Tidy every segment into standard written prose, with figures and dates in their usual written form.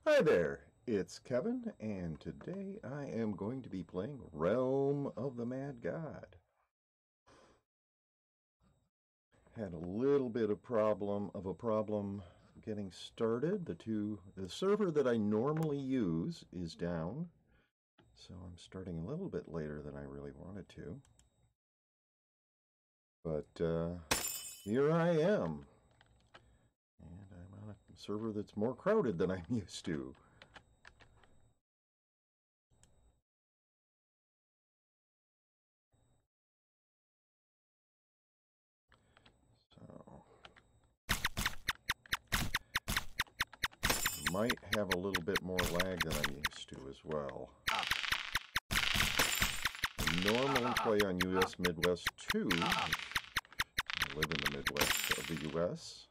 Hi there, it's Kevin, and today I am going to be playing Realm of the Mad God. Had a little bit of a problem getting started. The server that I normally use is down, so I'm starting a little bit later than I really wanted to. But here I am, and I'm on a server that's more crowded than I'm used to. So might have a little bit more lag than I'm used to as well. I normally play on US Midwest 2. I live in the Midwest of the US.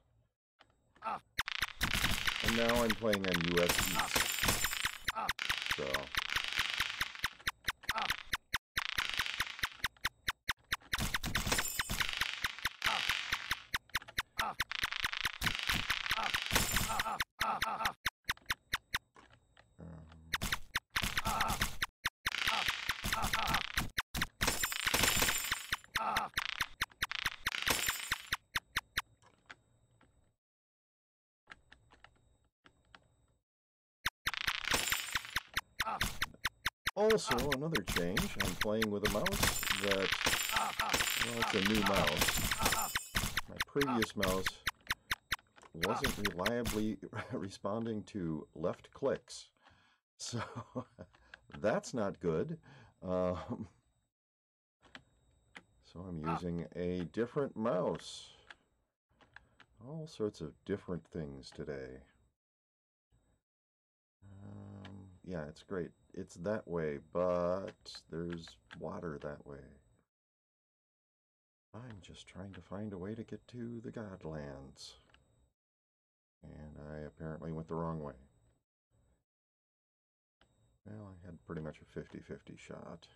And now I'm playing on US East. So also, another change, I'm playing with a mouse that, well, it's a new mouse. My previous mouse wasn't reliably responding to left clicks, so that's not good. So I'm using a different mouse. All sorts of different things today. Yeah, it's great. It's that way, but there's water that way. I'm just trying to find a way to get to the Godlands. And I apparently went the wrong way. Well, I had pretty much a 50-50 shot.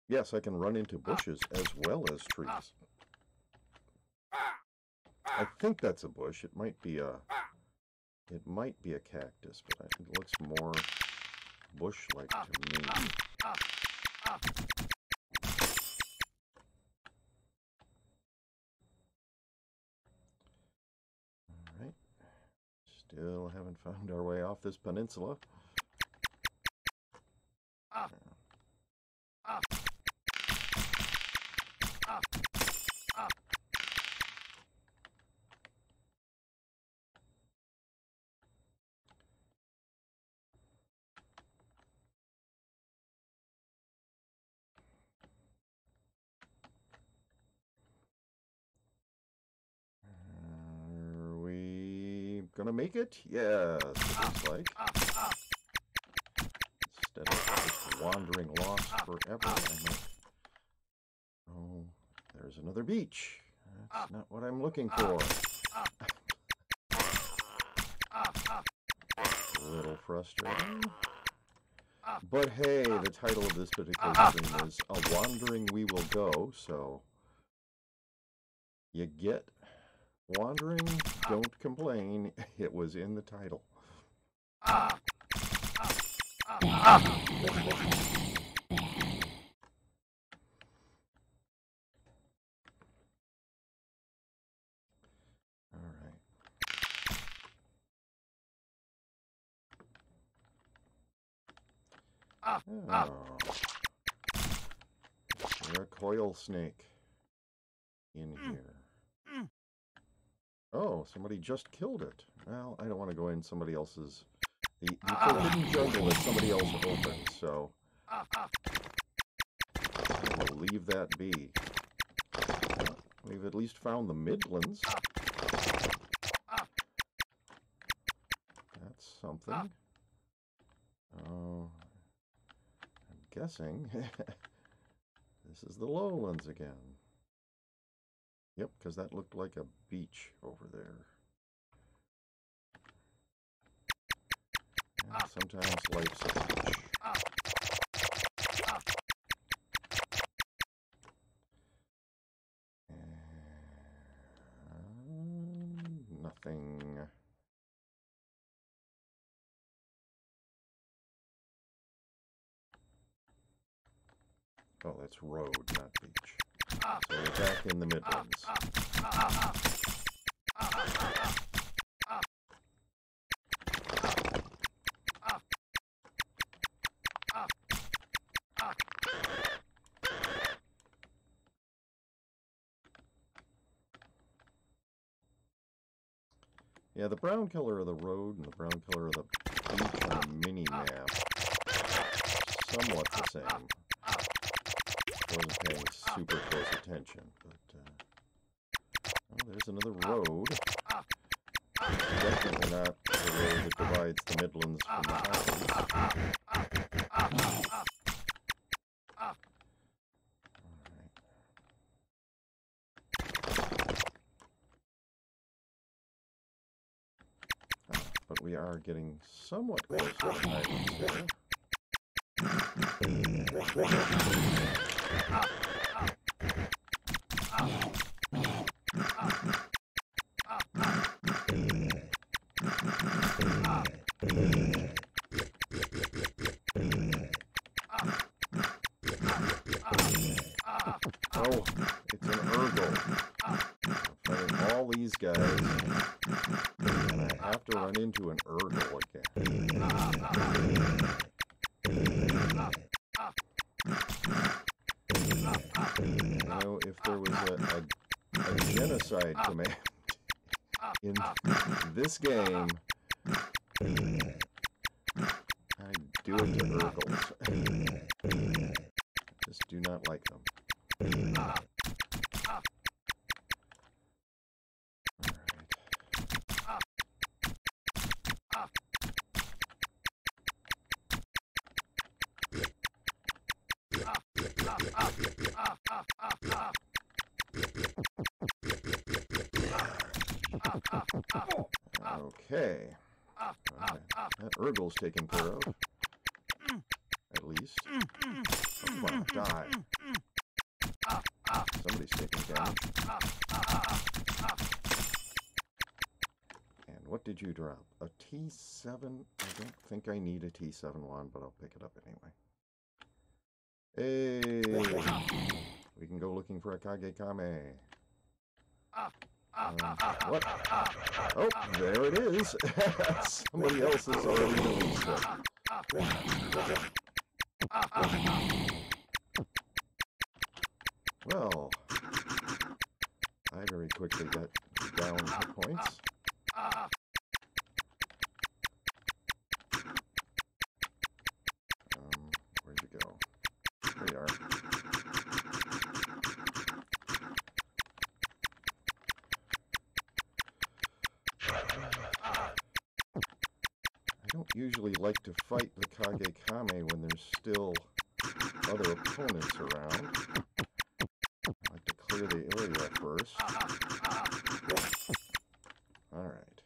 Yes, I can run into bushes as well as trees. I think that's a bush. It might be a cactus, but it looks more bush-like to me. All right. Still haven't found our way off this peninsula. Are we gonna make it? Yes, it looks like. Instead of just wandering lost forever, I might... Oh, there's another beach. That's not what I'm looking for. A little frustrating. But hey, the title of this particular stream is A Wandering We Will Go, so you get wandering, don't complain. It was in the title. Oh. There's a coil snake in here. Oh, somebody just killed it. Well, I don't want to go in somebody else's... The forbidden jungle is somebody else open, so... I will leave that be. We've at least found the Midlands. That's something. Oh... I'm guessing this is the lowlands again. Yep, because that looked like a beach over there. And sometimes life's a beach. nothing. Oh, that's road, not beach. So we're back in the Midlands. Yeah, the brown color of the road and the brown color of the beach on the mini-map, somewhat the same. Wasn't paying super close attention, but, oh, there's another road. Definitely not the road that divides the Midlands from the Highlands. But we are getting somewhat closer to the Highlands here. Oh, it's an Urgle. I'm fighting all these guys, and I have to run into an Urgle again. You know, if there was a genocide command in this game, I'd do it to Urgles. Just do not like them. Okay. That Urgle's taken care of. At least. Oh, come on, die. Somebody's taking damage. And what did you drop? A T7? I don't think I need a T7-1, but I'll pick it up anyway. Hey! We can go looking for a Kage-Kame. What? Oh, there it is. Somebody else has already released it. Well, I very quickly got down to points. Where'd you go? There you are. I don't usually like to fight the Kage-Kame when there's still other opponents around. I like to clear the area first. Alright.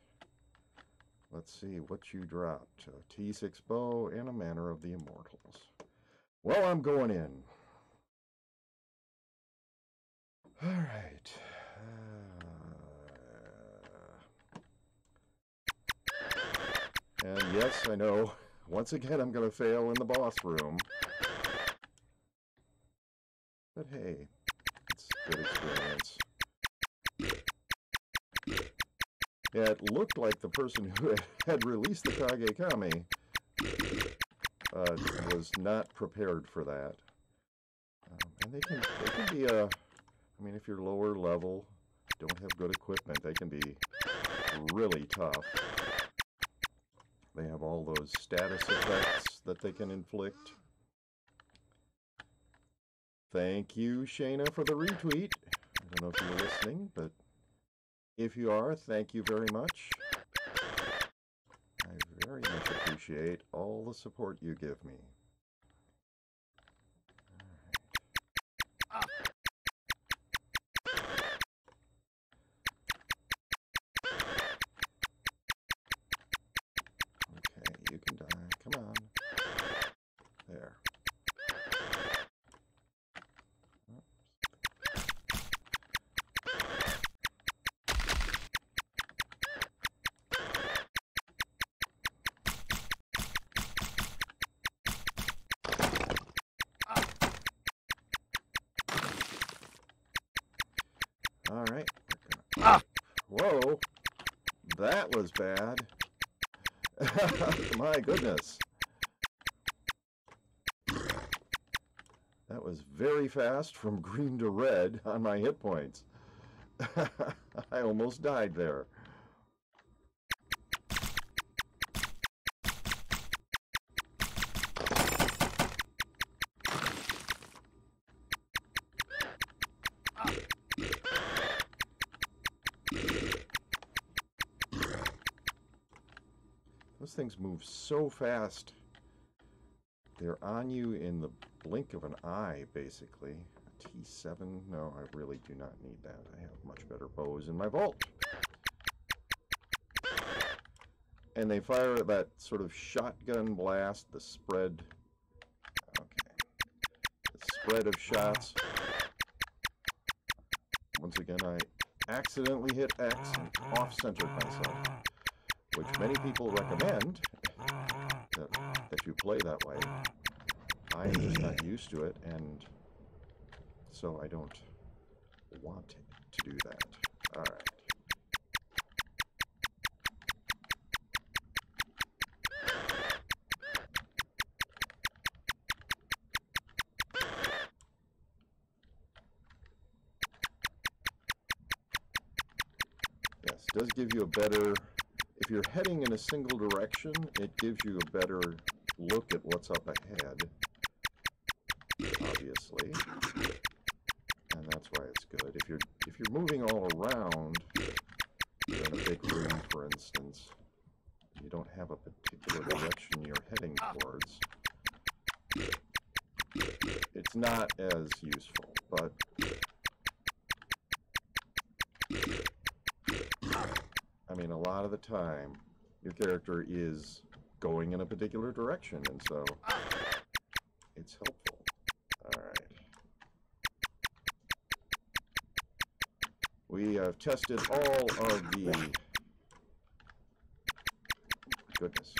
Let's see what you dropped. A T6 bow and a Manor of the Immortals. Well, I'm going in. Alright. And yes, I know, once again I'm going to fail in the boss room. But hey, it's a good experience. Yeah, it looked like the person who had released the Kage-Kame was not prepared for that. And they can be I mean, if you're lower level, don't have good equipment, they can be really tough. They have all those status effects that they can inflict. Thank you, Shayna, for the retweet. I don't know if you're listening, but if you are, thank you very much. I very much appreciate all the support you give me. Okay, you can die. Come on. There. All right. Whoa. That was bad. My goodness. That was very fast from green to red on my hit points. I almost died there. Those things move so fast. They're on you in the blink of an eye, basically. A T7? No, I really do not need that. I have much better bows in my vault. And they fire that sort of shotgun blast, the spread. Okay. The spread of shots. Once again, I accidentally hit X and off-centered myself, which many people recommend that you play that way. I'm just not used to it, and so I don't want to do that. All right. Yes, it does give you a better... If you're heading in a single direction, it gives you a better look at what's up ahead, obviously, and that's why it's good. If you're moving all around, you're in a big room, for instance, you don't have a particular direction you're heading towards, it's not as useful, but I mean, a lot of the time, your character is going in a particular direction, and so it's helpful. All right. We have tested all of the... Goodness.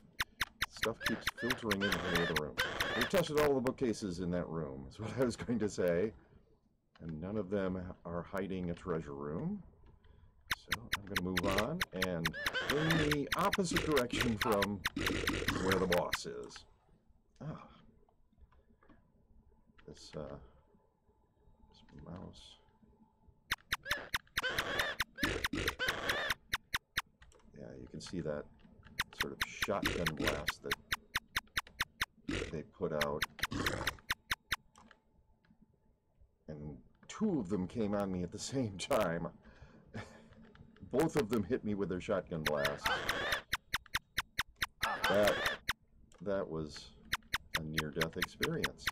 Stuff keeps filtering into the other room. We've tested all the bookcases in that room, is what I was going to say. And none of them are hiding a treasure room. So I'm going to move on and in the opposite direction from where the boss is. Ah. This mouse. Yeah, you can see that sort of shotgun blast that they put out. And two of them came on me at the same time. Both of them hit me with their shotgun blast. That was a near-death experience.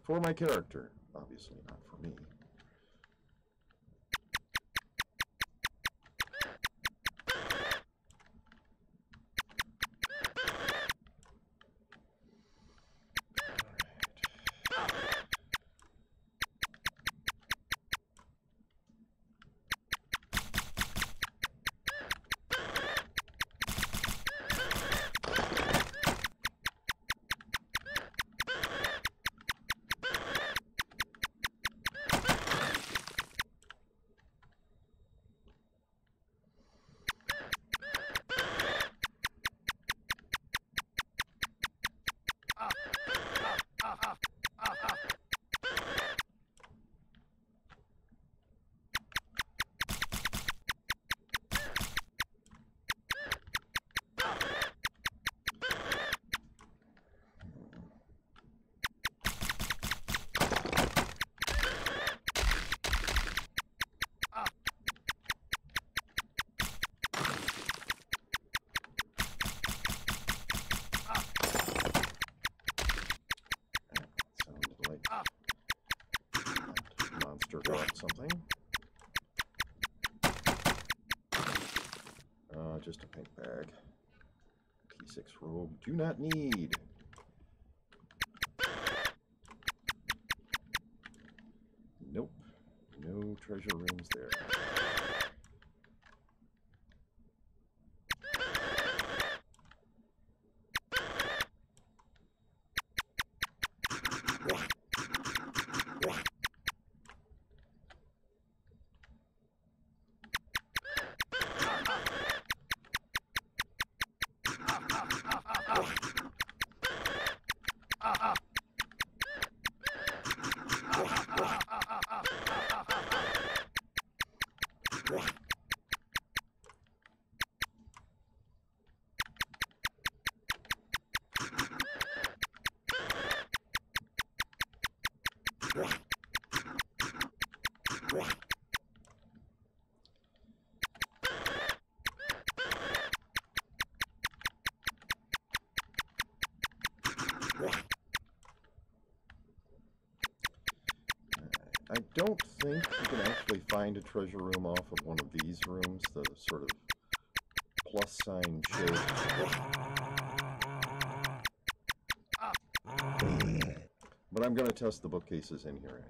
For my character, obviously not for me. Got something. Just a pink bag. T6 robe. Do not need. Nope. No treasure rooms there. I don't think you can actually find a treasure room off of one of these rooms, the sort of plus sign shape. But I'm going to test the bookcases in here anyway.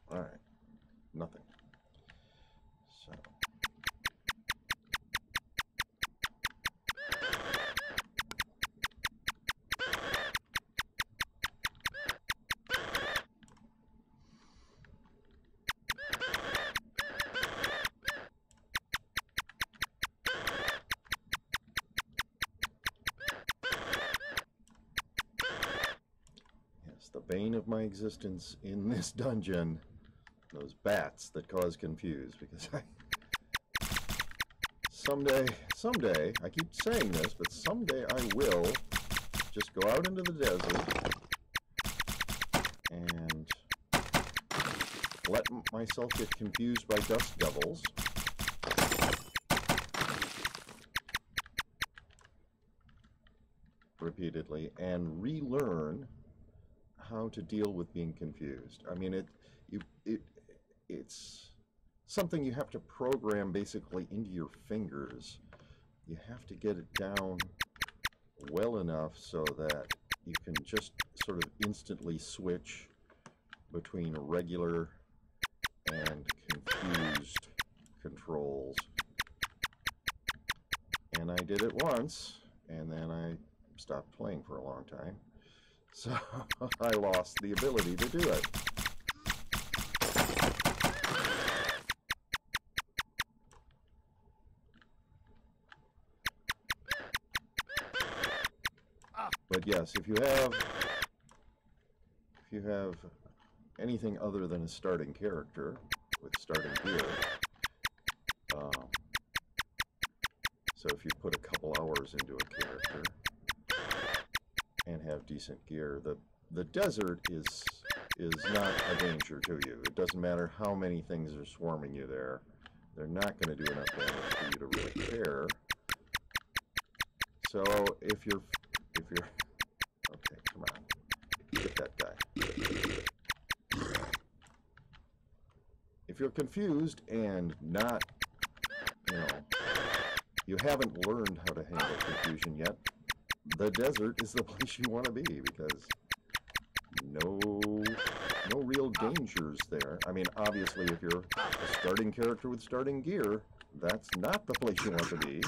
Alright, nothing. So. Yes, the bane of my existence in this dungeon. Those bats that cause confuse, because someday, I keep saying this, but someday I will just go out into the desert and let myself get confused by dust devils. Repeatedly, and relearn how to deal with being confused. I mean, it's something you have to program basically into your fingers. You have to get it down well enough so that you can just sort of instantly switch between regular and confused controls. And I did it once, and then I stopped playing for a long time. So I lost the ability to do it. But yes, if you have anything other than a starting character with starting gear, so if you put a couple hours into a character and have decent gear, the desert is not a danger to you. It doesn't matter how many things are swarming you there. They're not going to do enough damage for you to really care. So if you're okay, come on, get that guy. If you're confused and not, you haven't learned how to handle confusion yet, the desert is the place you want to be, because no real dangers there. I mean, obviously, if you're a starting character with starting gear, that's not the place you want to be.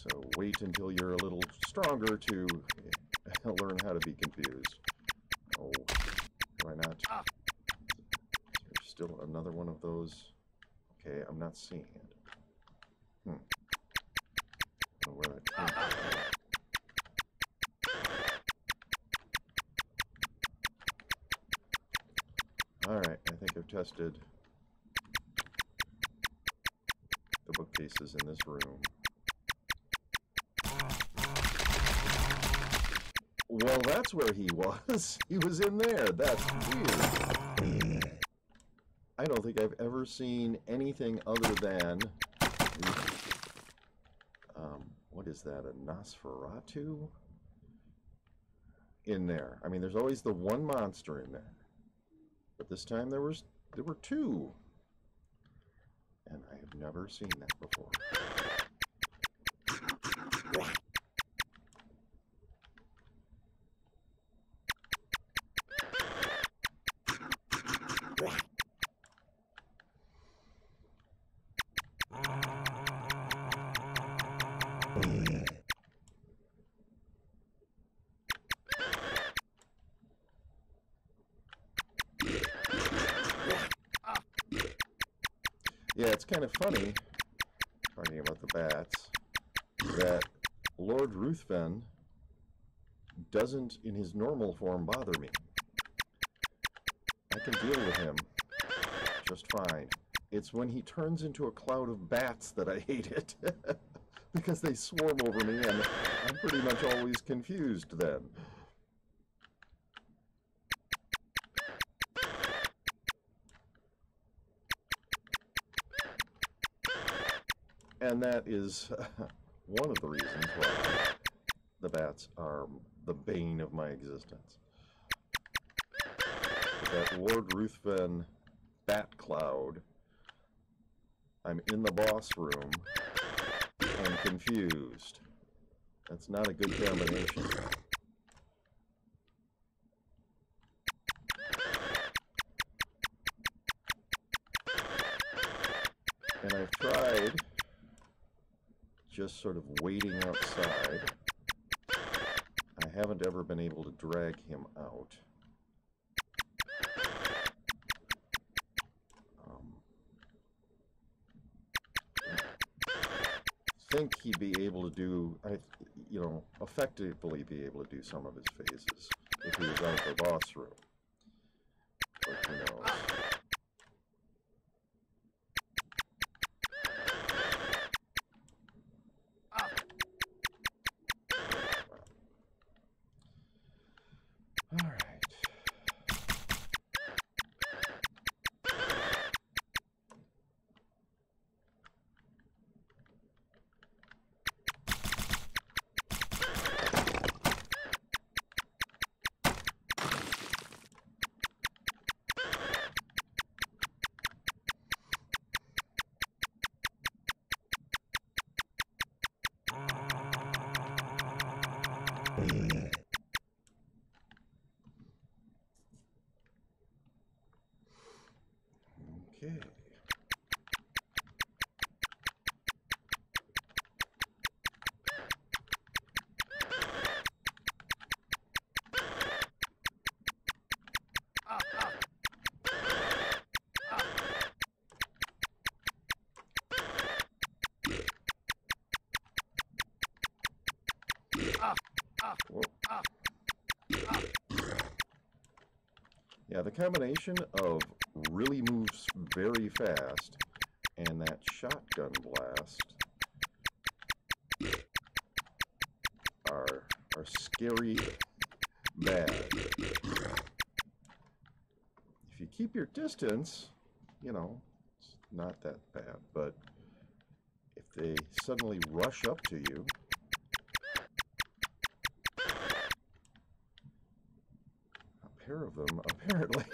So wait until you're a little stronger to learn how to be confused. Oh, why not? There's still another one of those. Okay, I'm not seeing it. I don't know where that came from. Alright, I think I've tested the bookcases in this room. Well, that's where he was. He was in there. That's weird. I don't think I've ever seen anything other than... what is that, a Nosferatu? in there. I mean, there's always the one monster in there. But this time there were two. And I have never seen that before. Yeah, it's kind of funny, talking about the bats, that Lord Ruthven doesn't, in his normal form, bother me. I can deal with him just fine. It's when he turns into a cloud of bats that I hate it, because they swarm over me, and I'm pretty much always confused then. And that is one of the reasons why the bats are the bane of my existence. That Lord Ruthven bat cloud, I'm in the boss room and confused. That's not a good combination. And I've tried just sort of waiting outside. I haven't ever been able to drag him out. I think he'd be able to do, effectively be able to do some of his phases if he was out of the boss room. But who knows? All right. Okay. Whoa. Yeah, the combination of really moves very fast and that shotgun blast are scary bad. If you keep your distance, it's not that bad, but if they suddenly rush up to you, a pair of them apparently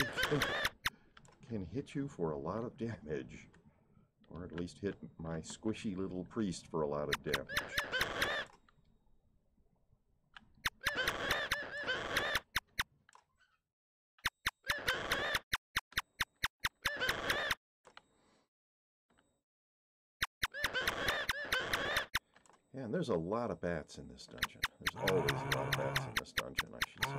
can hit you for a lot of damage, or at least hit my squishy little priest for a lot of damage. Yeah, and there's a lot of bats in this dungeon. There's always a lot of bats in this dungeon, I should say.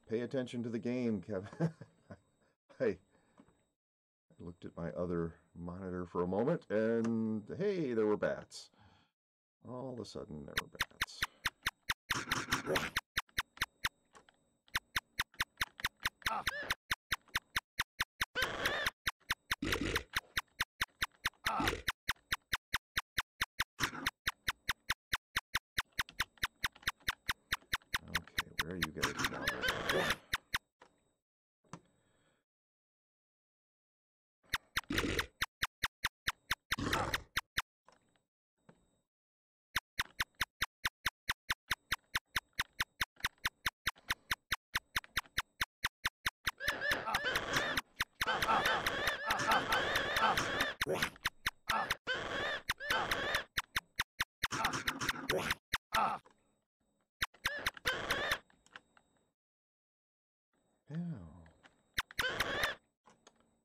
Pay attention to the game, Kevin. I looked at my other monitor for a moment, and hey, there were bats. All of a sudden, there were bats. Where are you guys wandering around?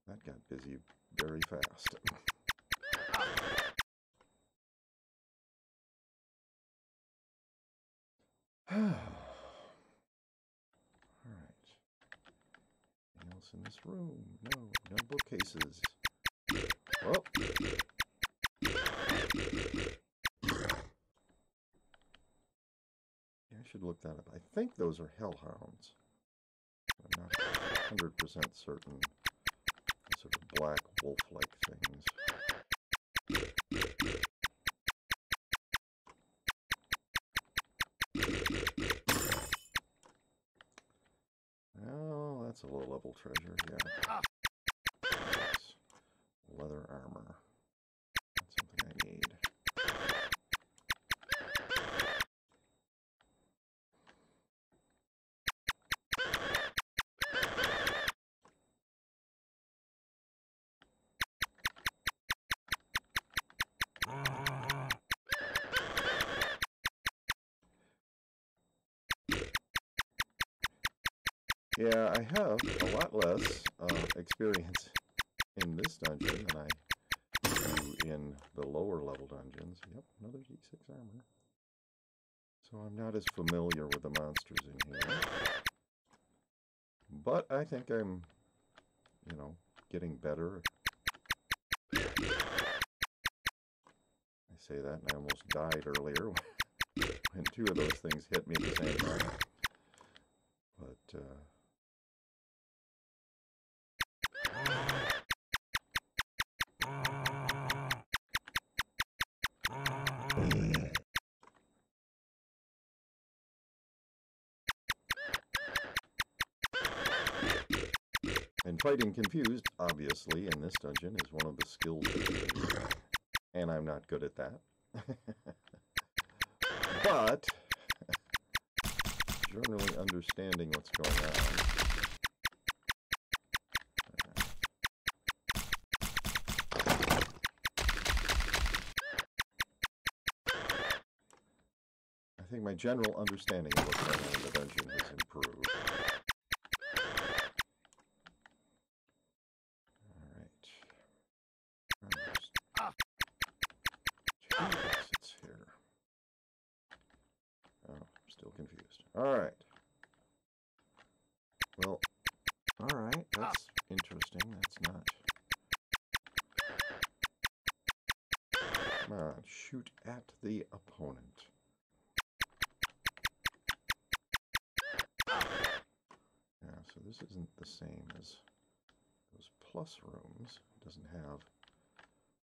That got busy very fast. Alright. Anything else in this room? No, no bookcases. Oh. Yeah, I should look that up. I think those are hellhounds. I'm not 100% certain. Sort of black wolf-like things. Oh, that's a low-level treasure, yeah. Nice. Leather armor. That's something I need. Yeah, I have a lot less experience in this dungeon than I do in the lower level dungeons. Yep, another D6 armor. So I'm not as familiar with the monsters in here. But I think I'm, you know, getting better. I say that and I almost died earlier when two of those things hit me at the same time. But, and fighting confused, obviously, in this dungeon is one of the skills. And I'm not good at that. But, generally understanding what's going on. I think my general understanding of what's going on in the dungeon has improved. Alright. Two exits here. Oh, I'm still confused. Alright. Well, alright, that's interesting. That's not... Come on, shoot at the opponent. Yeah, so this isn't the same as those plus rooms. It doesn't have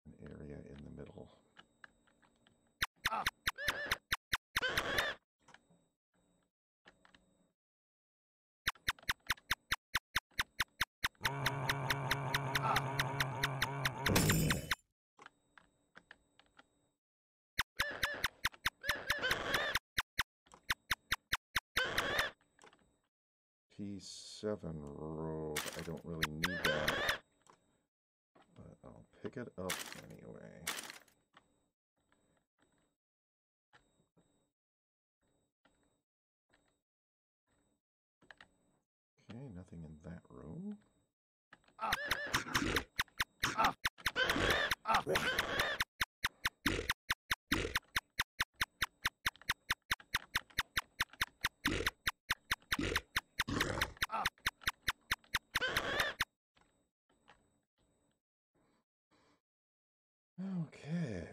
an area in the middle. T7 robe. I don't really need that, but I'll pick it up anyway. Okay, nothing in that room. Okay.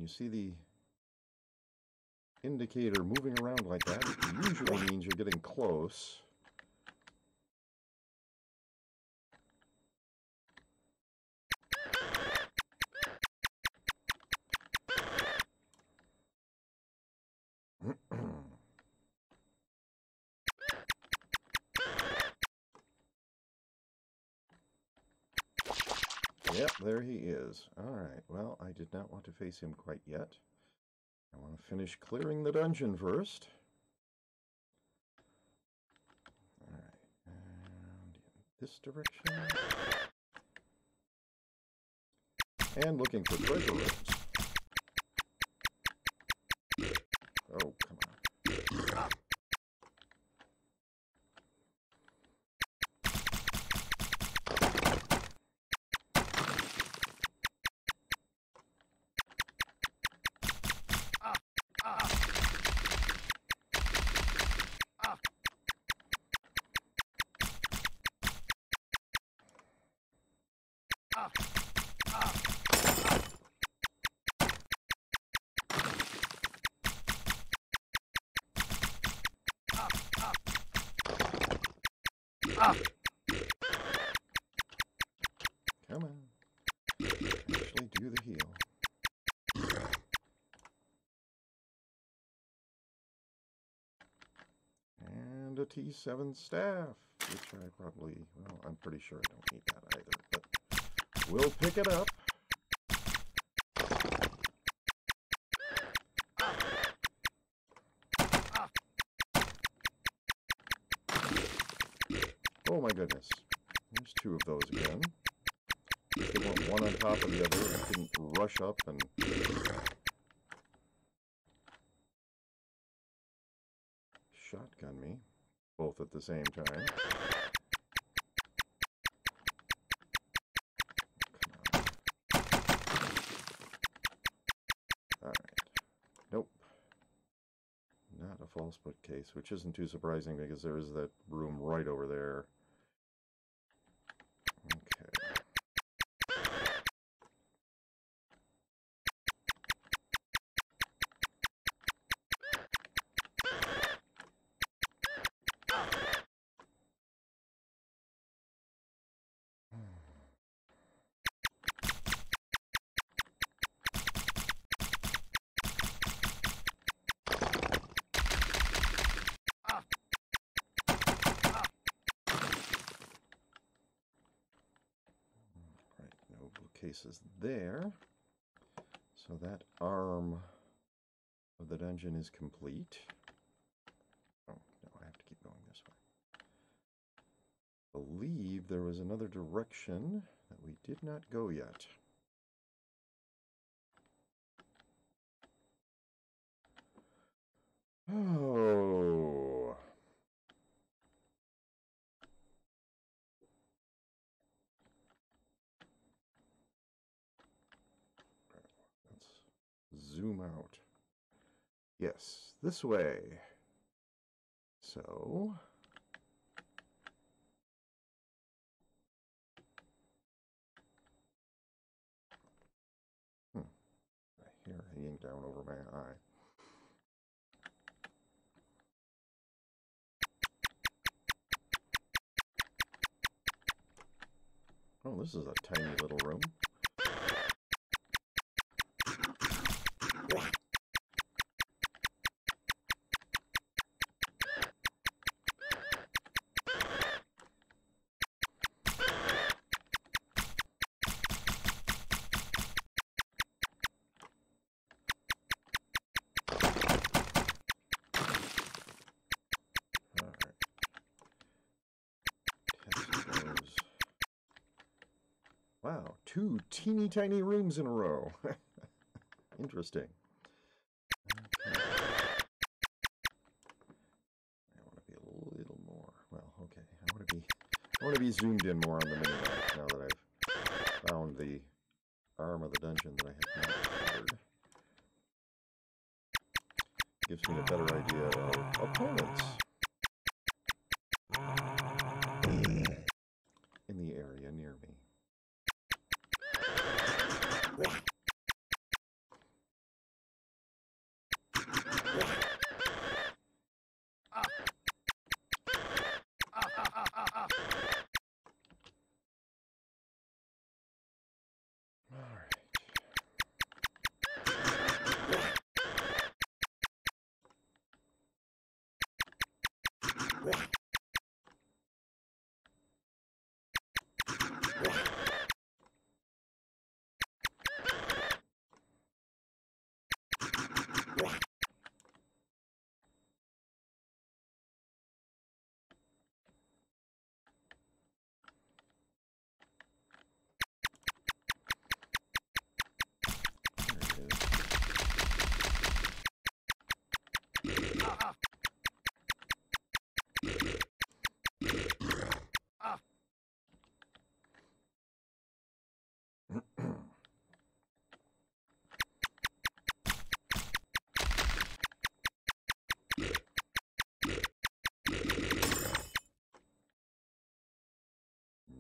When you see the indicator moving around like that, it usually means you're getting close. Yep, there he is. Alright, well, I did not want to face him quite yet. I want to finish clearing the dungeon first. Alright, and in this direction. And looking for treasure rooms. Oh, come on. Come on. Actually do the heal. And a T7 staff, which I probably, well, I'm pretty sure I don't need that either, but we'll pick it up. Oh my goodness. There's two of those again. They went one on top of the other and didn't rush up and... shotgun me, both at the same time. Come on. Alright. Nope. Not a false bookcase, which isn't too surprising because there is that room right over there. Okay. Cases there, so that arm of the dungeon is complete. Oh no, I have to keep going this way. I believe there was another direction that we did not go yet. Oh. Zoom out. Yes, this way. So... I hear hanging down over my eye. Oh, this is a tiny little room. Wow, 2 teeny tiny rooms in a row. Interesting. Okay. I want to be a little more. Well, okay. I want to be zoomed in more on the minimap now that I've found the arm of the dungeon that I have not covered. Gives me a better idea of opponents in the area near me.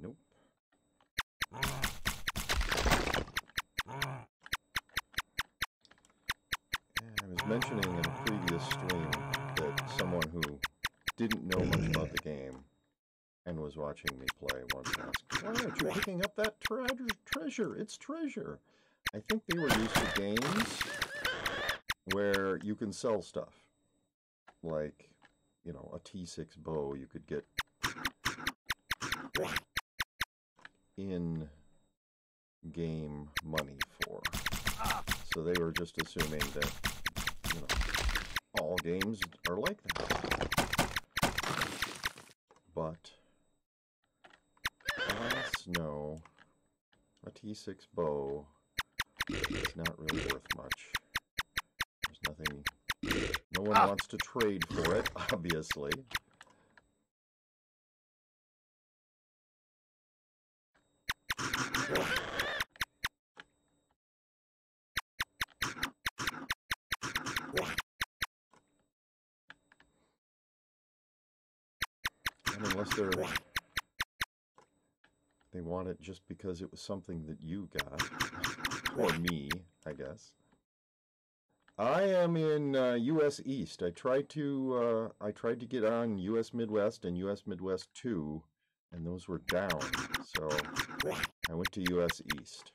Nope. I was mentioning in a previous stream that someone who didn't know much about the game and was watching me play once asked, "Why aren't you picking up that treasure? It's treasure." I think they were used to games where you can sell stuff. Like, you know, a T6 bow you could get in-game money for. So they were just assuming that, you know, all games are like that. But, alas, no. A T6 bow is not really worth much. There's nothing... No one wants to trade for it, obviously. And unless they want it just because it was something that you got. Or me, I guess. I am in U.S. East. I tried to get on U.S. Midwest and U.S. Midwest 2, and those were down. So I went to U.S. East.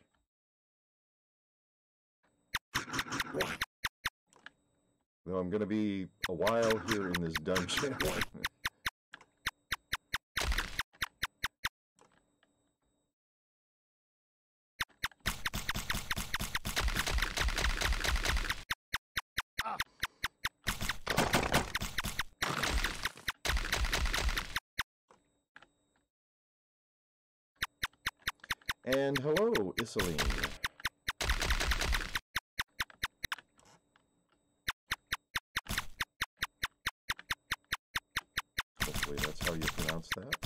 Though I'm going to be a while here in this dungeon. And hello, Iseline. Hopefully that's how you pronounce that.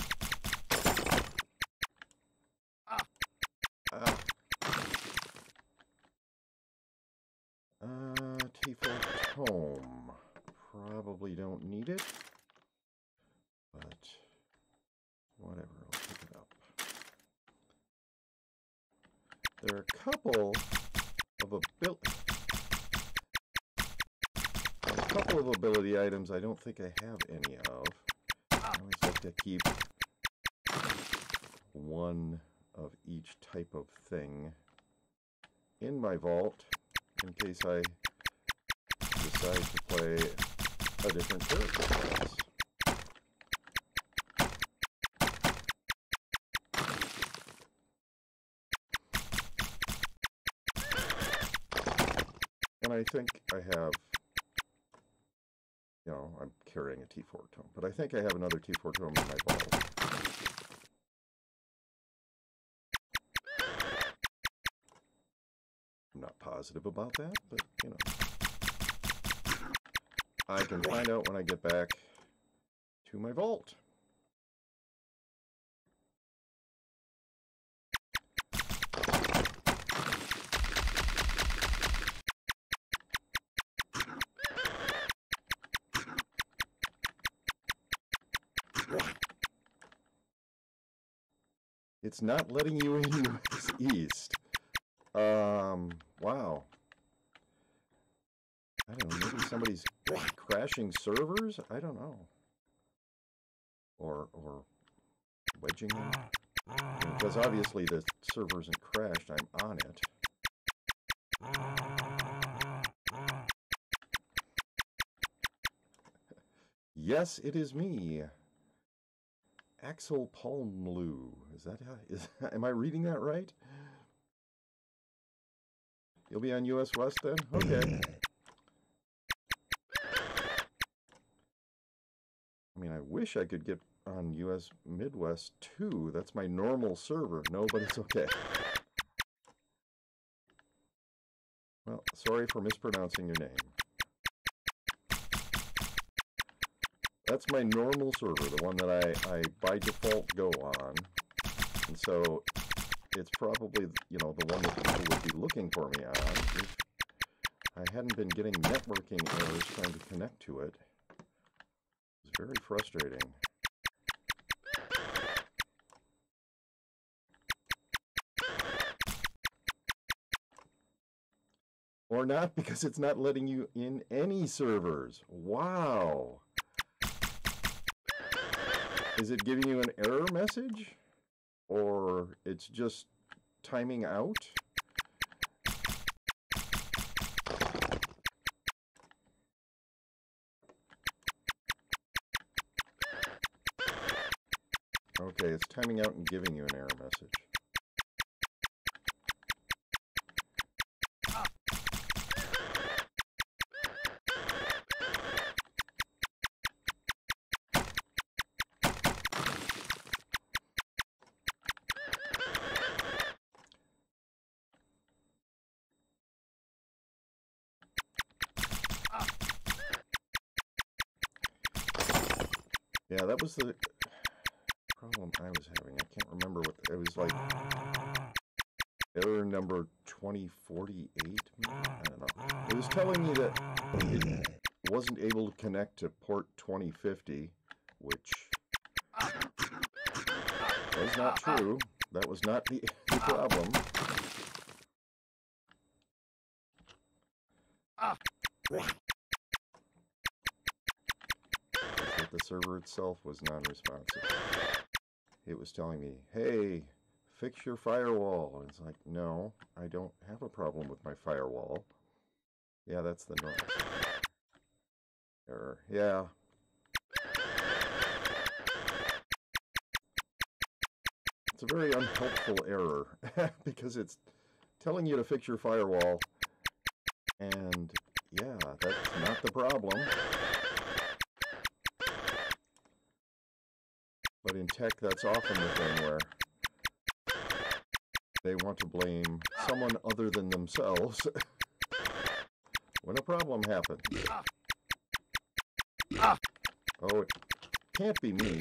T4 tome. Probably don't need it, but whatever, I'll pick it up. There are a couple of ability items I don't think I have any of. I always like to keep one of each type of thing in my vault in case I decide to play a different character class. And I think I have, you know, I'm carrying a T4 tome, but I think I have another T4 tome in my vault. I'm not positive about that, but, you know, I can find out when I get back to my vault. It's not letting you in US East. Wow. I don't know, maybe somebody's crashing servers? I don't know. Or wedging them? Because obviously the server isn't crashed, I'm on it. Yes, it is me. Axel Palmlu. Is that how, am I reading that right? You'll be on US West then? Okay. I mean, I wish I could get on US Midwest too. That's my normal server. No, but it's okay. Well, sorry for mispronouncing your name. That's my normal server, the one that I by default go on. And so it's probably, you know, the one that people would be looking for me on if I hadn't been getting networking errors trying to connect to it. It's very frustrating. Or not, because it's not letting you in any servers. Wow. Is it giving you an error message? Or it's just timing out? Okay, it's timing out and giving you an error message. Yeah, that was the problem I was having. I can't remember what it was like. Error number 2048, maybe? I don't know. It was telling me that it wasn't able to connect to port 2050, which was not true. That was not the problem. That the server itself was non-responsive. It was telling me, hey, fix your firewall. And it's like, no, I don't have a problem with my firewall. Yeah, that's the normal error. Yeah. It's a very unhelpful error because it's telling you to fix your firewall. And yeah, that's not the problem. But in tech, that's often the thing where they want to blame someone other than themselves when a problem happens. Oh, it can't be me.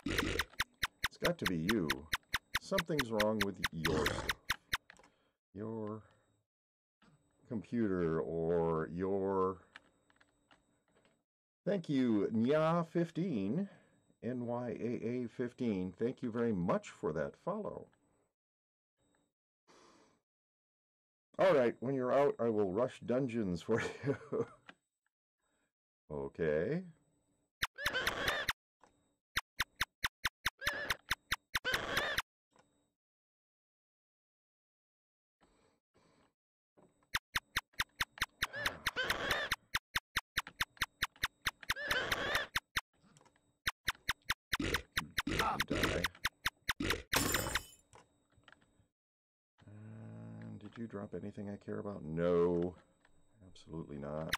It's got to be you. Something's wrong with your stuff. Your computer or your... Thank you, Nya15. NYAA15. Thank you very much for that follow. All right, when you're out, I will rush dungeons for you. Okay. Die. Did you drop anything I care about? No, absolutely not.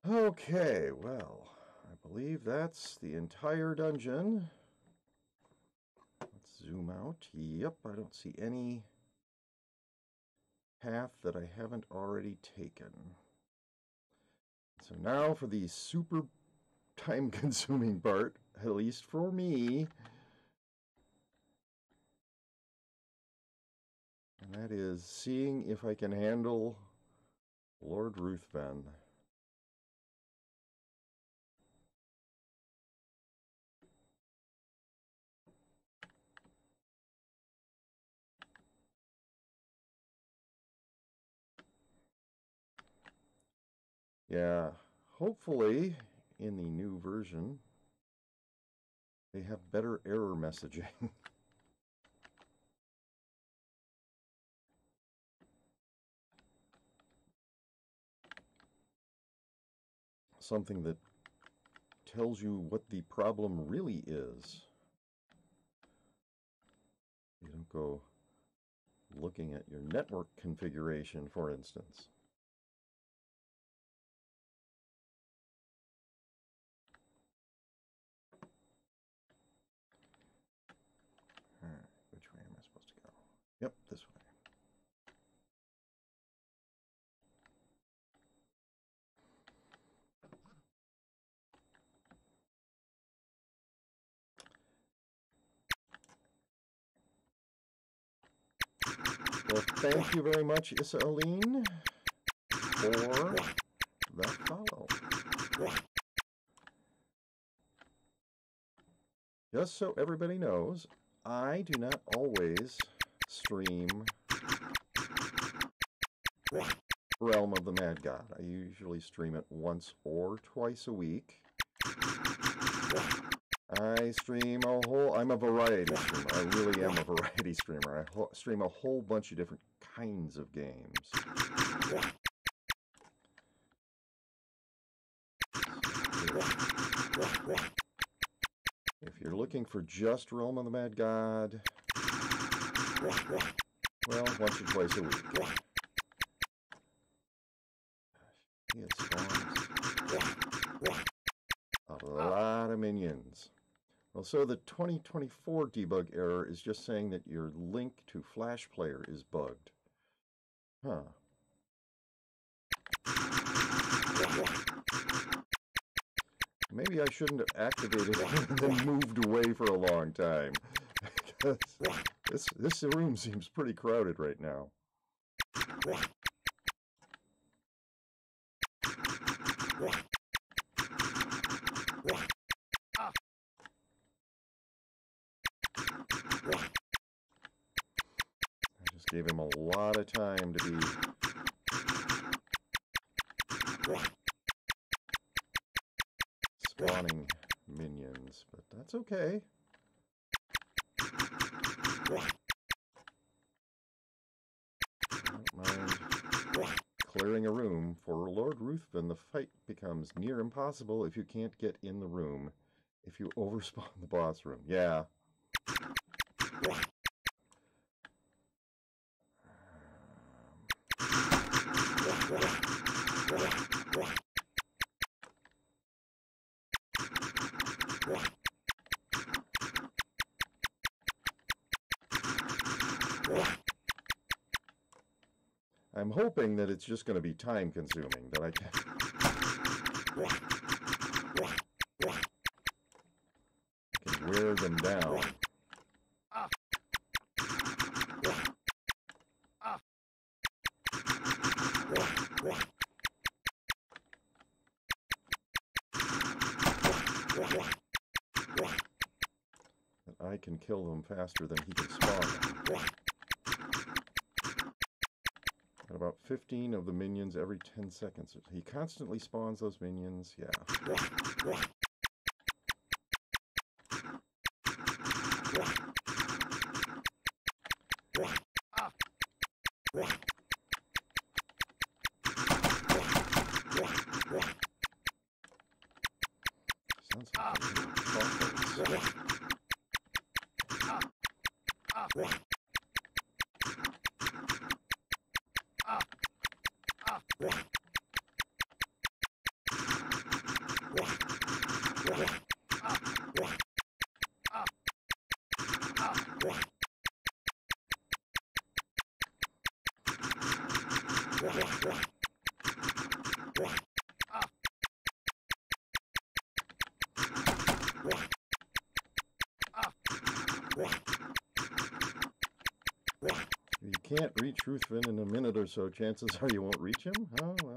Okay, well, I believe that's the entire dungeon. Let's zoom out. Yep, I don't see any path that I haven't already taken. So now for the super time-consuming part, at least for me, And that is seeing if I can handle Lord Ruthven. Yeah, hopefully in the new version they have better error messaging. Something that tells you what the problem really is. You don't go looking at your network configuration, for instance. All right, which way am I supposed to go? Yep, this way. Well, thank you very much, Issa Aline, for that follow. Just so everybody knows, I do not always stream Realm of the Mad God. I usually stream it once or twice a week. I stream I'm a variety streamer. I really am a variety streamer. I stream a whole bunch of different kinds of games. If you're looking for just Realm of the Mad God, well, once or twice a week. It spawns a lot of minions. Well, so the 2024 debug error is just saying that your link to Flash Player is bugged. Huh. Maybe I shouldn't have activated it and then moved away for a long time. Because this room seems pretty crowded right now. I just gave him a lot of time to be spawning minions, but that's okay. I don't mind clearing a room. For Lord Ruthven, the fight becomes near impossible if you can't get in the room. If you overspawn the boss room. Yeah. I'm hoping that it's just going to be time consuming, that I can wear them down. That I can kill them faster than he can spawn them. At about 15 of the minions every 10 seconds. He constantly spawns those minions, yeah. Sounds like you can't reach Ruthven in a minute or so, chances are you won't reach him? Oh, well.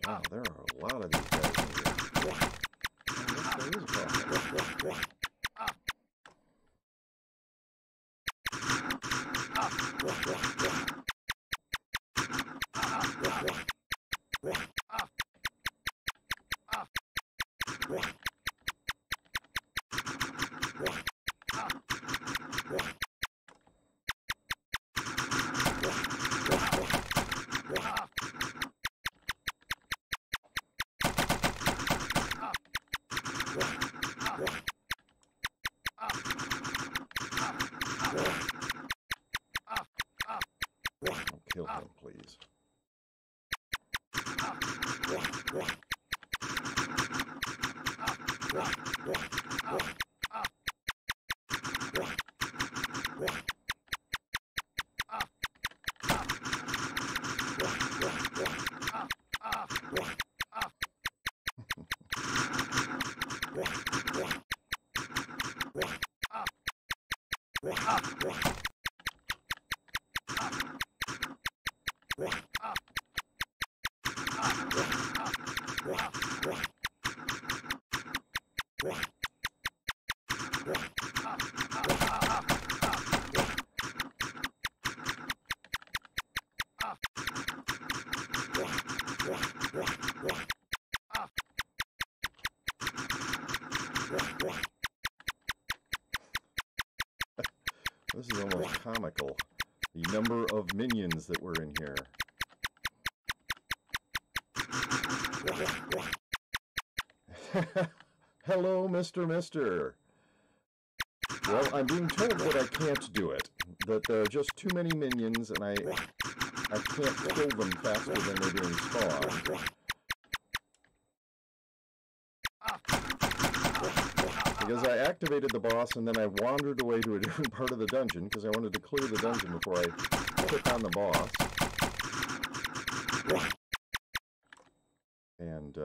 Wow, there are a lot of these guys in here. I guess there is a problem. Kill him, please. This is almost comical, the number of minions that were in here. Hello, Mr. Mister. Well, I'm being told that I can't do it, that there are just too many minions and I can't kill them faster than they're being spawned. Because I activated the boss and then I wandered away to a different part of the dungeon because I wanted to clear the dungeon before I took on the boss. And,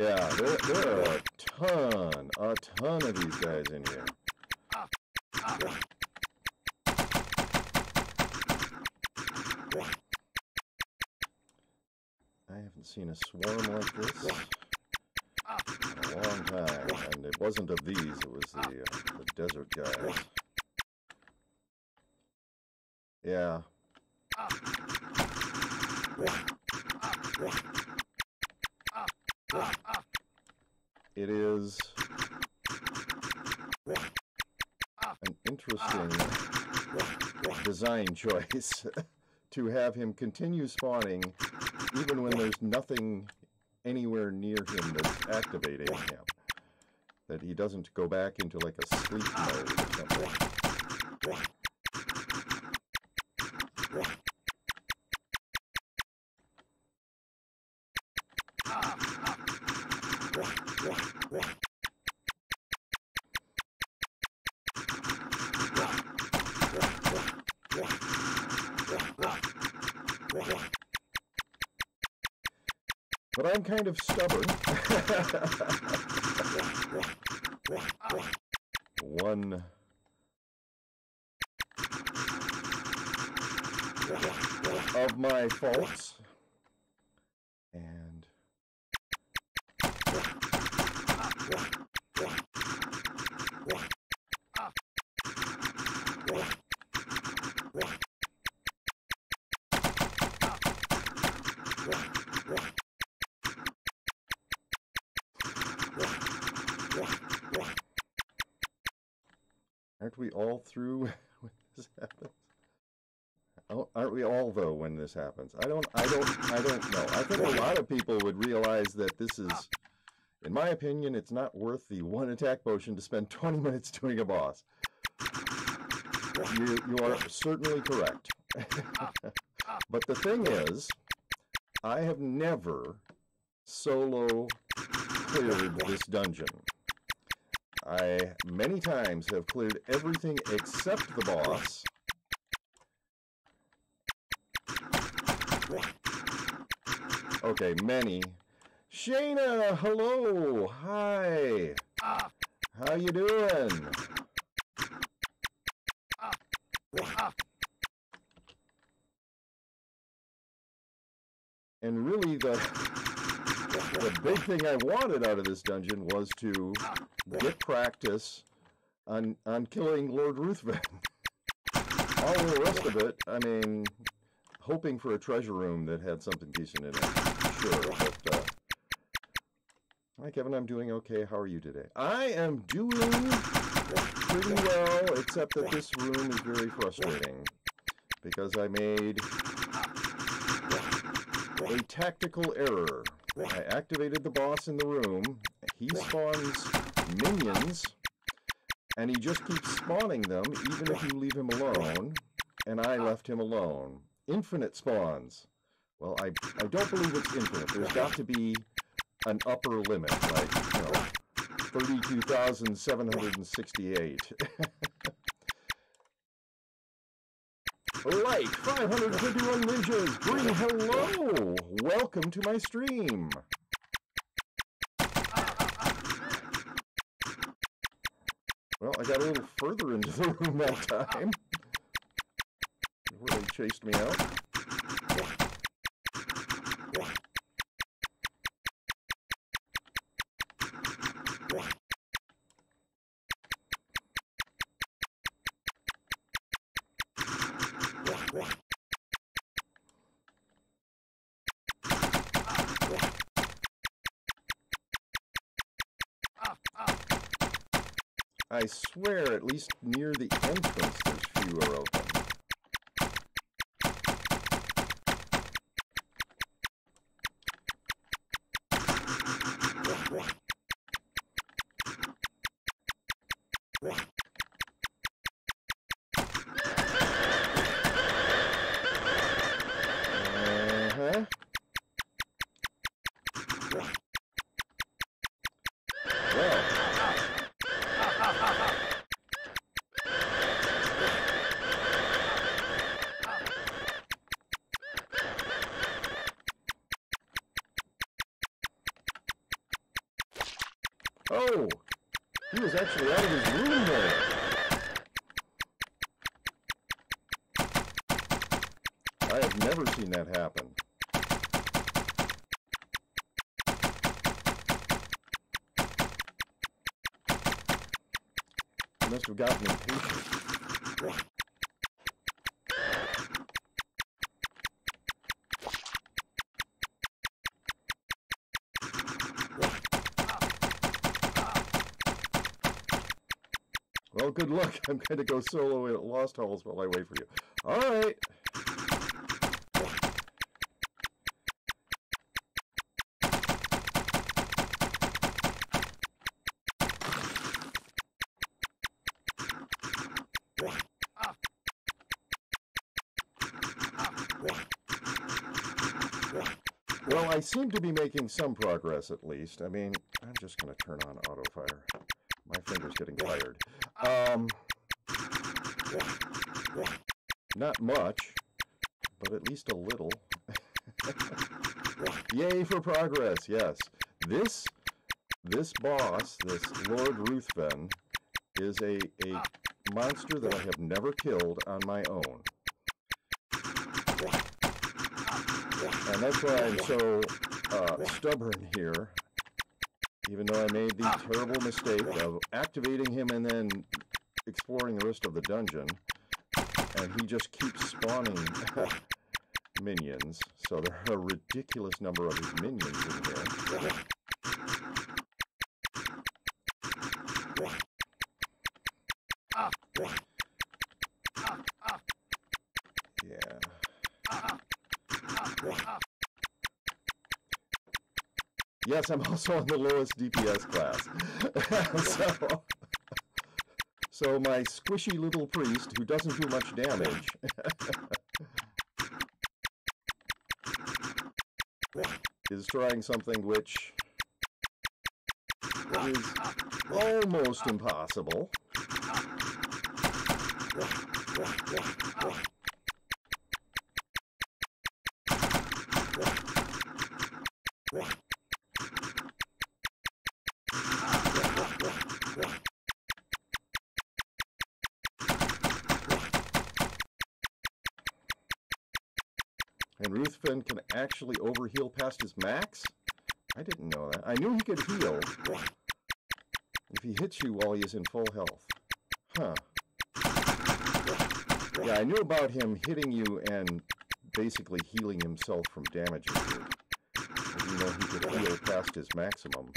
yeah, there are a ton of these guys in here. I haven't seen a swarm like this in a long time, and it wasn't of these, it was the desert guys. Yeah. It is an interesting design choice to have him continue spawning even when there's nothing anywhere near him that's activating him. That he doesn't go back into like a sleep mode or something. But I'm kind of stubborn. One of my faults. And Aren't we all through when this happens? Oh, aren't we all though when this happens? I don't know. I think a lot of people would realize that this is, in my opinion, it's not worth the one attack potion to spend 20 minutes doing a boss. You are certainly correct. But the thing is, I have never solo cleared this dungeon. I many times have cleared everything except the boss. Okay, many. Shayna, hello, hi. How you doing? And really the big thing I wanted out of this dungeon was to get practice on killing Lord Ruthven. All the rest of it, I mean, hoping for a treasure room that had something decent in it, sure, but hi Kevin, I'm doing okay. How are you today? I am doing pretty well, except that this room is very frustrating because I made a tactical error. I activated the boss in the room, he spawns minions, and he just keeps spawning them even if you leave him alone, and I left him alone. Infinite spawns. Well, I don't believe it's infinite. There's got to be an upper limit, like, 32,768. Like 551 ninjas, Green, hello! Welcome to my stream. Well, I got a little further into the room that time before they chased me out. I swear, at least near the entrance, there's fewer open. Oh, he was actually out of his room there. I have never seen that happen. He must have gotten impatient. Well, good luck. I'm going to go solo at Lost Halls while I wait for you. All right. Well, I seem to be making some progress at least. I mean, I'm just going to turn on autofire. My finger's getting tired. Not much, but at least a little. Yay for progress, yes. This boss, this Lord Ruthven, is a monster that I have never killed on my own. And that's why I'm so stubborn here. Even though I made the terrible mistake of activating him and then exploring the rest of the dungeon, and he just keeps spawning minions, so there are a ridiculous number of his minions in here. Yes, I'm also on the lowest DPS class. So my squishy little priest, who doesn't do much damage, is trying something which is almost impossible. And Ruthven can actually overheal past his max? I didn't know that. I knew he could heal if he hits you while he is in full health. Huh. Yeah, I knew about him hitting you and basically healing himself from damaging you. I didn't know he could heal past his maximum.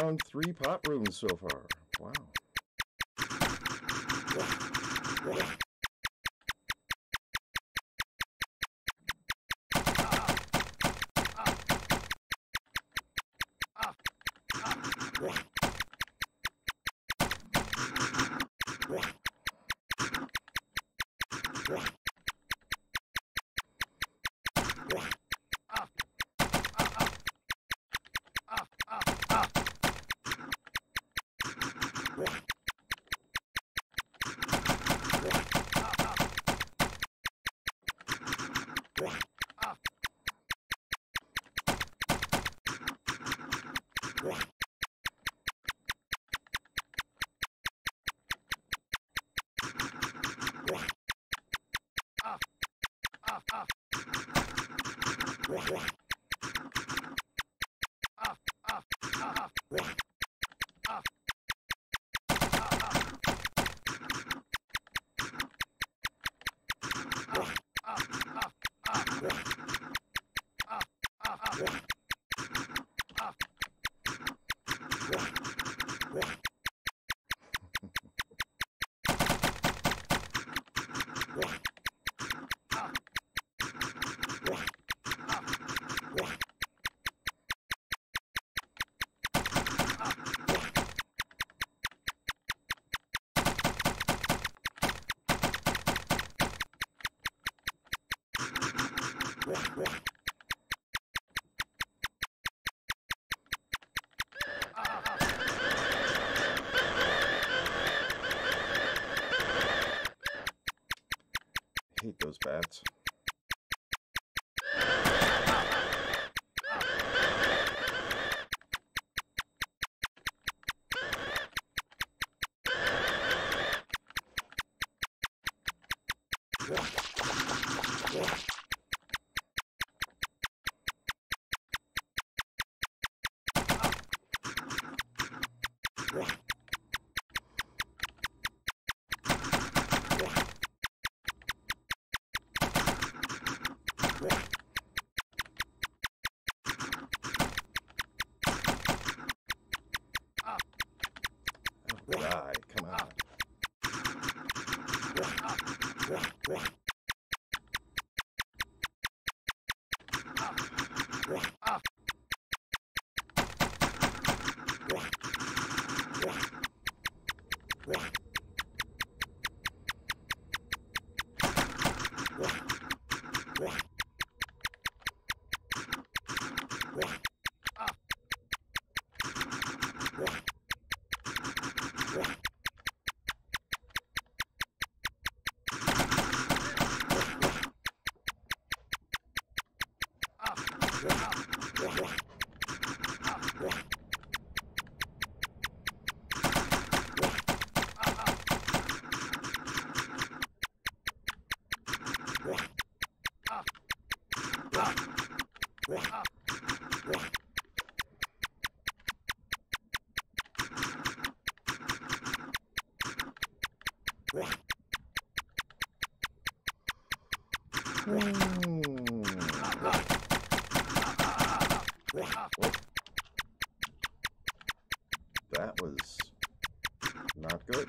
Found 3 pot rooms so far. Wow. Hate those bats. Die, come on. That was not good.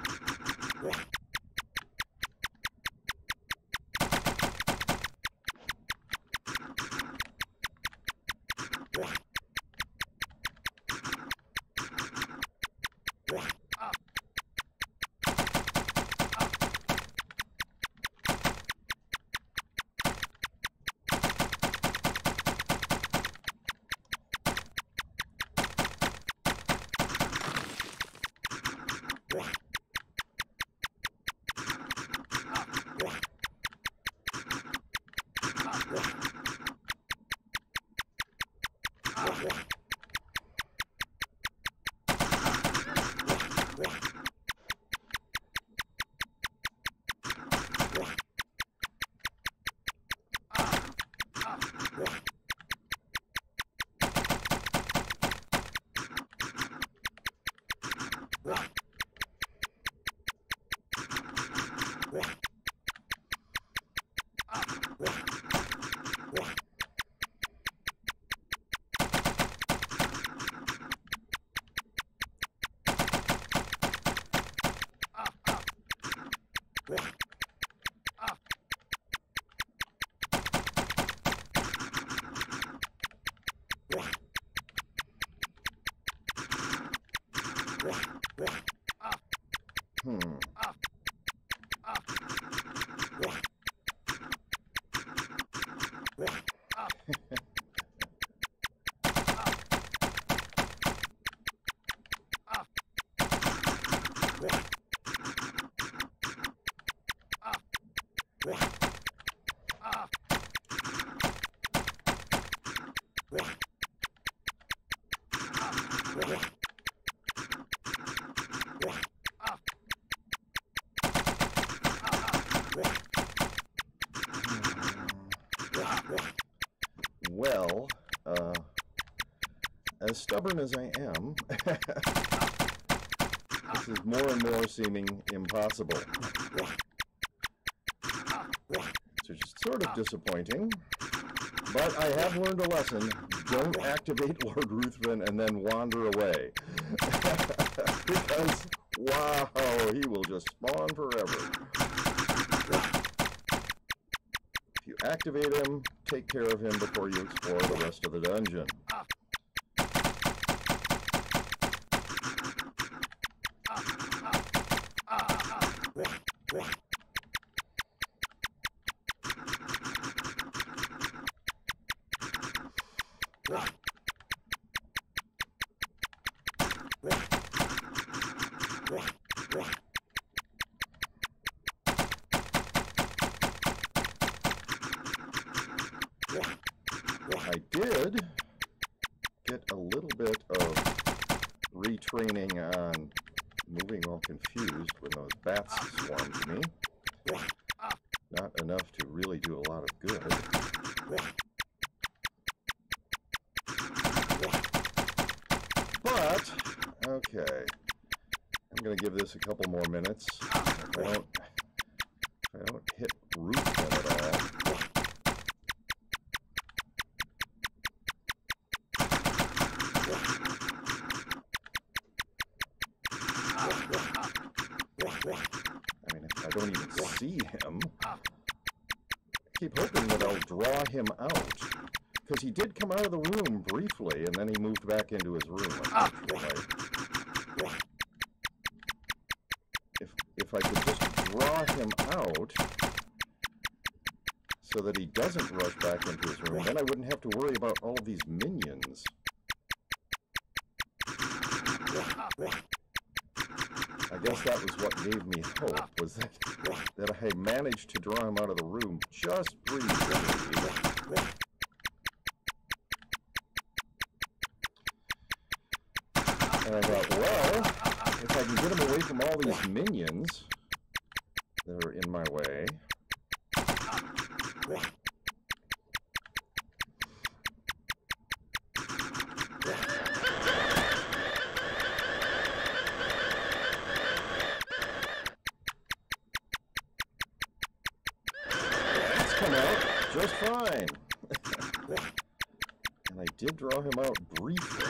Well, as stubborn as I am, this is more and more seeming impossible. So just sort of disappointing. But I have learned a lesson. Don't activate Lord Ruthven and then wander away. Because, wow, he will just spawn forever. If you activate him, take care of him before you explore the rest of the dungeon. I did get a little bit of retraining on moving while confused when those bats swarmed me. Not enough to really do a lot of good. But, okay. I'm going to give this a couple more minutes. If I don't hit Ruthven at all. I mean, if I don't even see him, I keep hoping that I'll draw him out. Because he did come out of the room briefly, and then he moved back into his room, unfortunately. If I could just draw him out so that he doesn't rush back into his room, then I wouldn't have to worry about all of these minions. I guess that was what gave me hope, was that I managed to draw him out of the room just briefly. And I thought, well, if I can get him away from all these minions that are in my way. him out just fine. And I did draw him out briefly.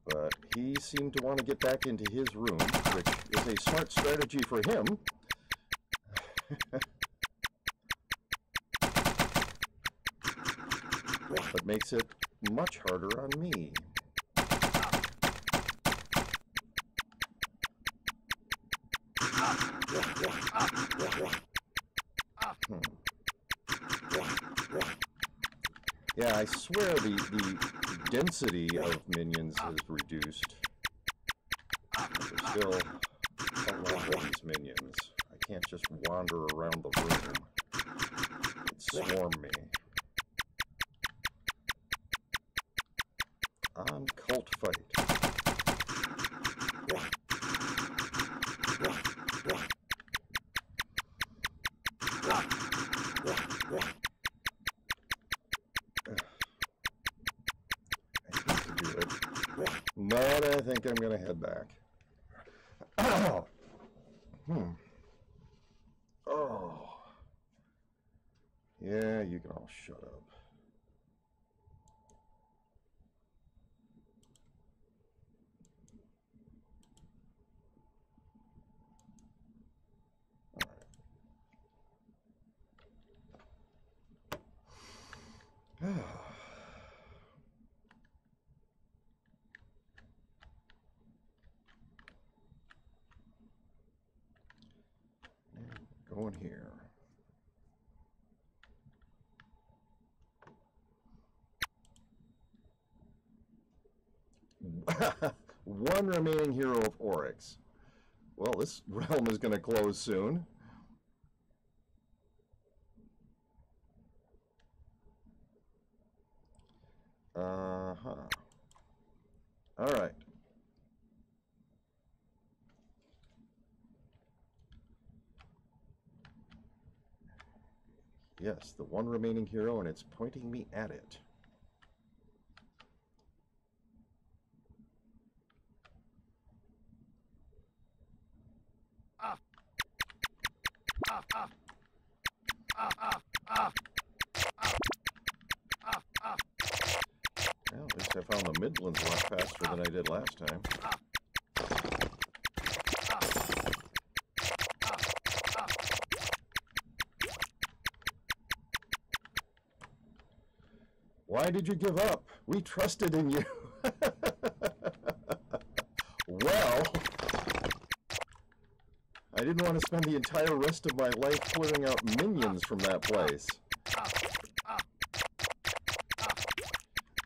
But he seemed to want to get back into his room, which is a smart strategy for him. But makes it much harder on me. Yeah, I swear the density of minions is reduced. There's still a lot of these minions. I can't just wander around the room. It'd swarm me. On Cult Fight. But I think I'm going to head back. Oh. Oh. Yeah, you can all shut up. All right. Going here. One remaining hero of Oryx. Well, this realm is going to close soon. Uh-huh. All right. Yes, the one remaining hero, and it's pointing me at it. Well, at least I found the Midlands a lot faster than I did last time. Why did you give up? We trusted in you. Well, I didn't want to spend the entire rest of my life clearing out minions from that place.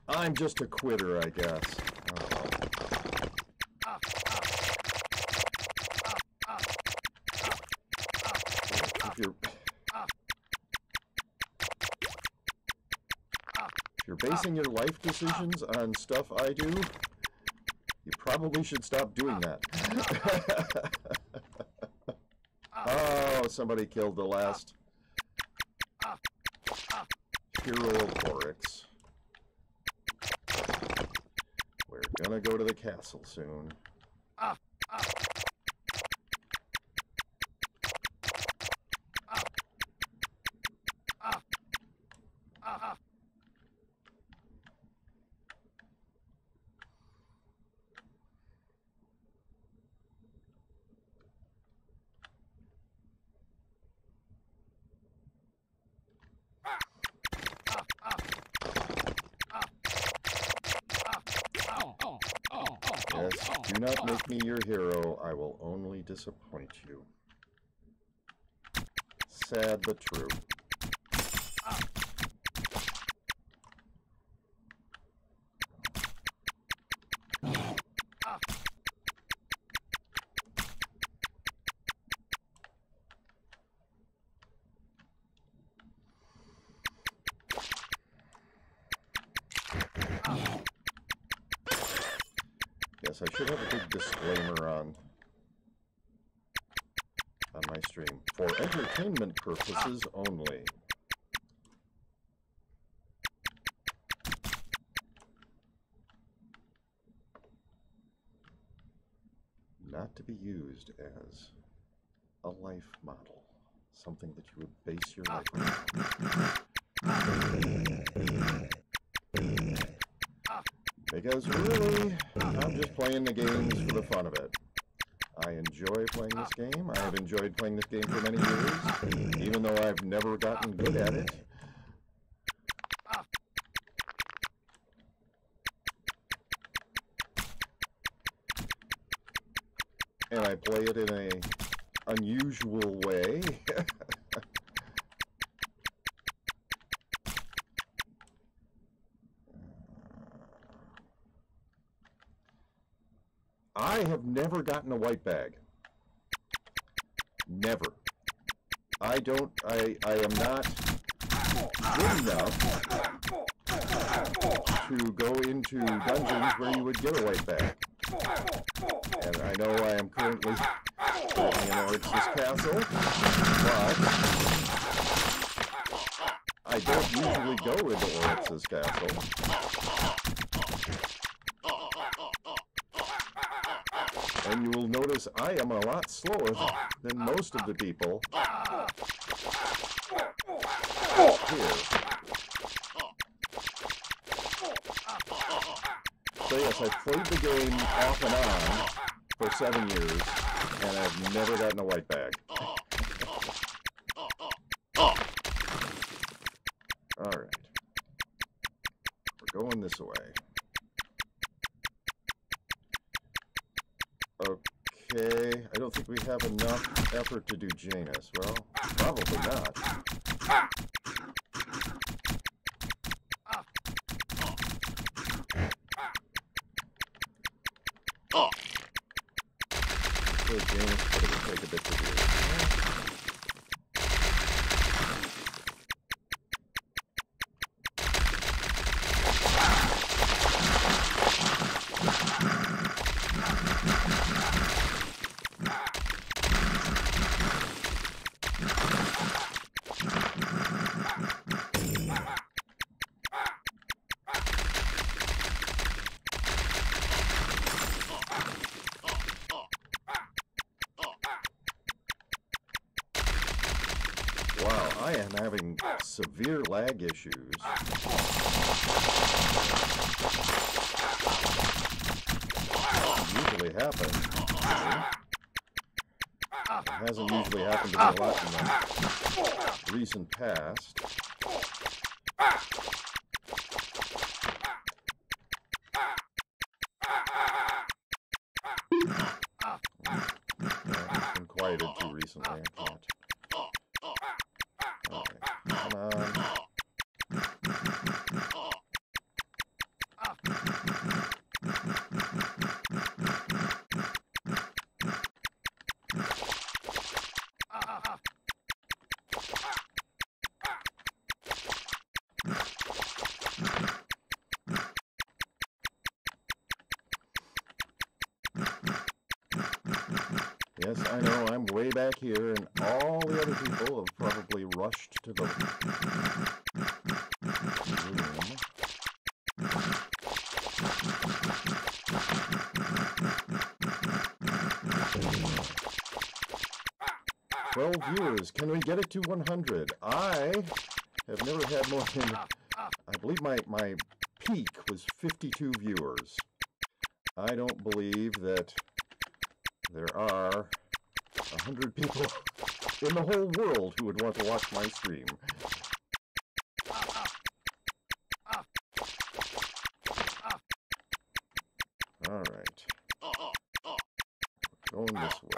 I'm just a quitter, I guess. If you're basing your life decisions on stuff I do, you probably should stop doing that. Oh, somebody killed the last hero of Oryx. We're gonna go to the castle soon. Yes, do not make me your hero. I will only disappoint you. Sad but true. Yes, I should have a big disclaimer on my stream. For entertainment purposes only. not to be used as a life model, something that you would base your life on. Because really, I'm just playing the games for the fun of it. I enjoy playing this game. I have enjoyed playing this game for many years, even though I've never gotten good at it. And I play it in an unusual way. I have never gotten a white bag. Never. I am not good enough to go into dungeons where you would get a white bag. And I know I am currently in Oryx's castle, but I don't usually go into Oryx's castle. And you will notice I am a lot slower than most of the people here. So yes, I've played the game off and on for 7 years, and I've never gotten a white bag. Alright. We're going this way. Okay, I don't think we have enough effort to do Janus. Well, probably not. So Janus, but it will take a bit to do. Wow, I am having severe lag issues. Usually happens. It hasn't usually happened to me a lot in the recent past. It's been quieted too recently, I can't. Come on. Yes, I know, I'm way back here, and all the other people have probably rushed to the room. 12 viewers. Can we get it to 100? I have never had more than, I believe my peak was 52 viewers. I don't believe that there are 100 people in the whole world who would want to watch my stream. Alright. Going this way.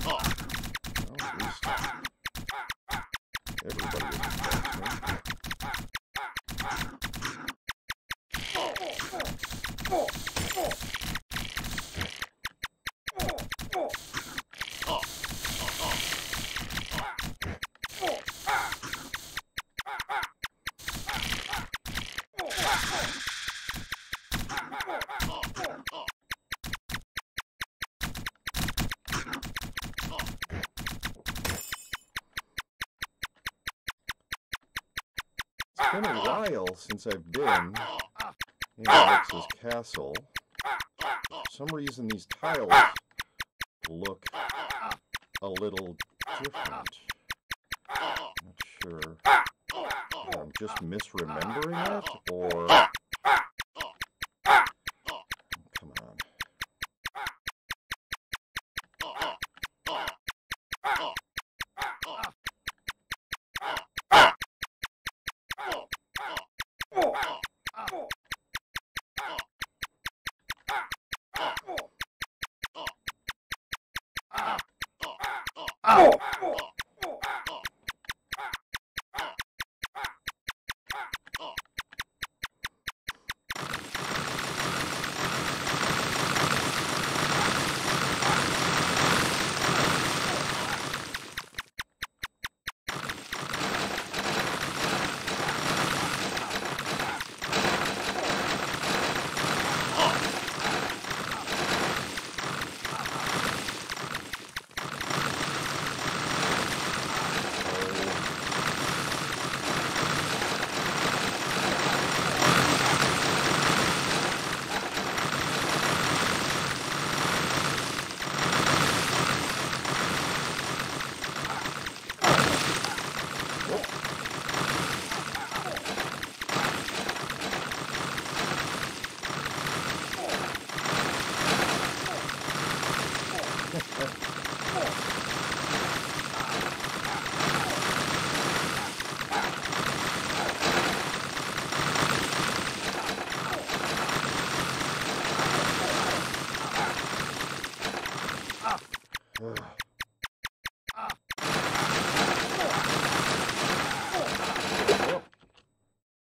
Well, at least everybody is expecting me. It's been a while since I've been in Oryx's castle. For some reason, these tiles look a little different. Not sure. I'm just misremembering it, or... Come on.